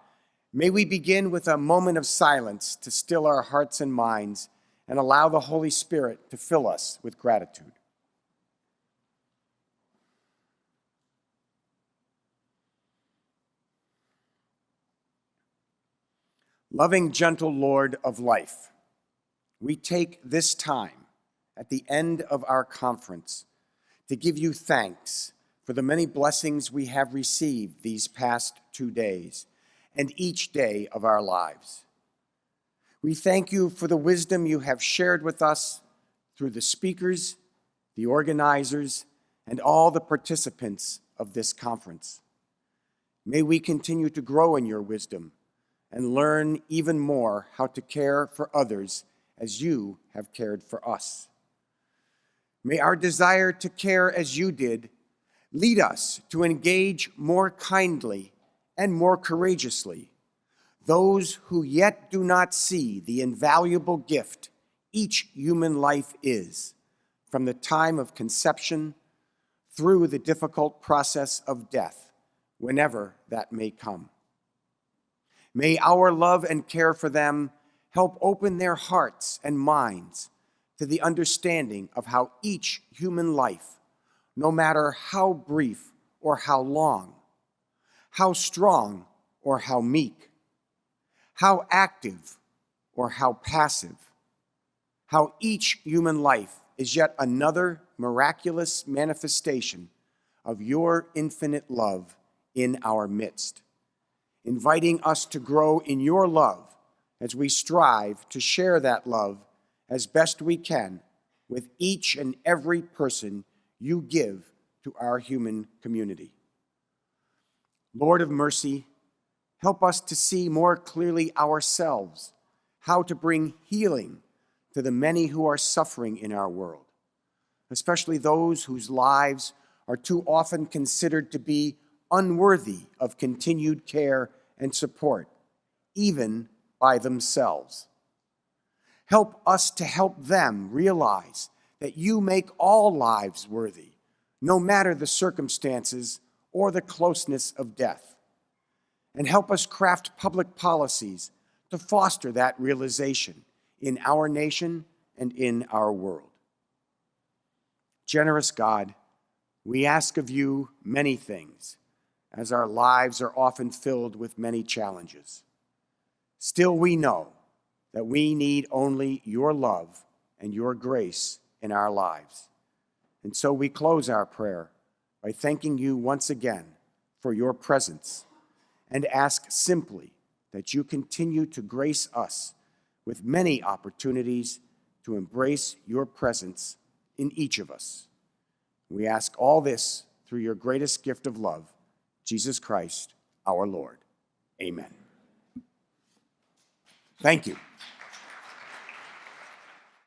may we begin with a moment of silence to still our hearts and minds and allow the Holy Spirit to fill us with gratitude. Loving, gentle Lord of life, we take this time at the end of our conference to give you thanks for the many blessings we have received these past 2 days and each day of our lives. We thank you for the wisdom you have shared with us through the speakers, the organizers, and all the participants of this conference. May we continue to grow in your wisdom and learn even more how to care for others as you have cared for us. May our desire to care as you did lead us to engage more kindly and more courageously those who yet do not see the invaluable gift each human life is, from the time of conception through the difficult process of death, whenever that may come. May our love and care for them help open their hearts and minds to the understanding of how each human life, no matter how brief or how long, how strong or how meek, how active or how passive, how each human life is yet another miraculous manifestation of your infinite love in our midst, inviting us to grow in your love as we strive to share that love as best we can with each and every person you give to our human community. Lord of mercy, help us to see more clearly ourselves how to bring healing to the many who are suffering in our world, especially those whose lives are too often considered to be unworthy of continued care and support, even by themselves. Help us to help them realize that you make all lives worthy, no matter the circumstances or the closeness of death. And help us craft public policies to foster that realization in our nation and in our world. Generous God, we ask of you many things, as our lives are often filled with many challenges. Still, we know that we need only your love and your grace in our lives. And so we close our prayer by thanking you once again for your presence and ask simply that you continue to grace us with many opportunities to embrace your presence in each of us. We ask all this through your greatest gift of love, Jesus Christ, our Lord. Amen. Thank you.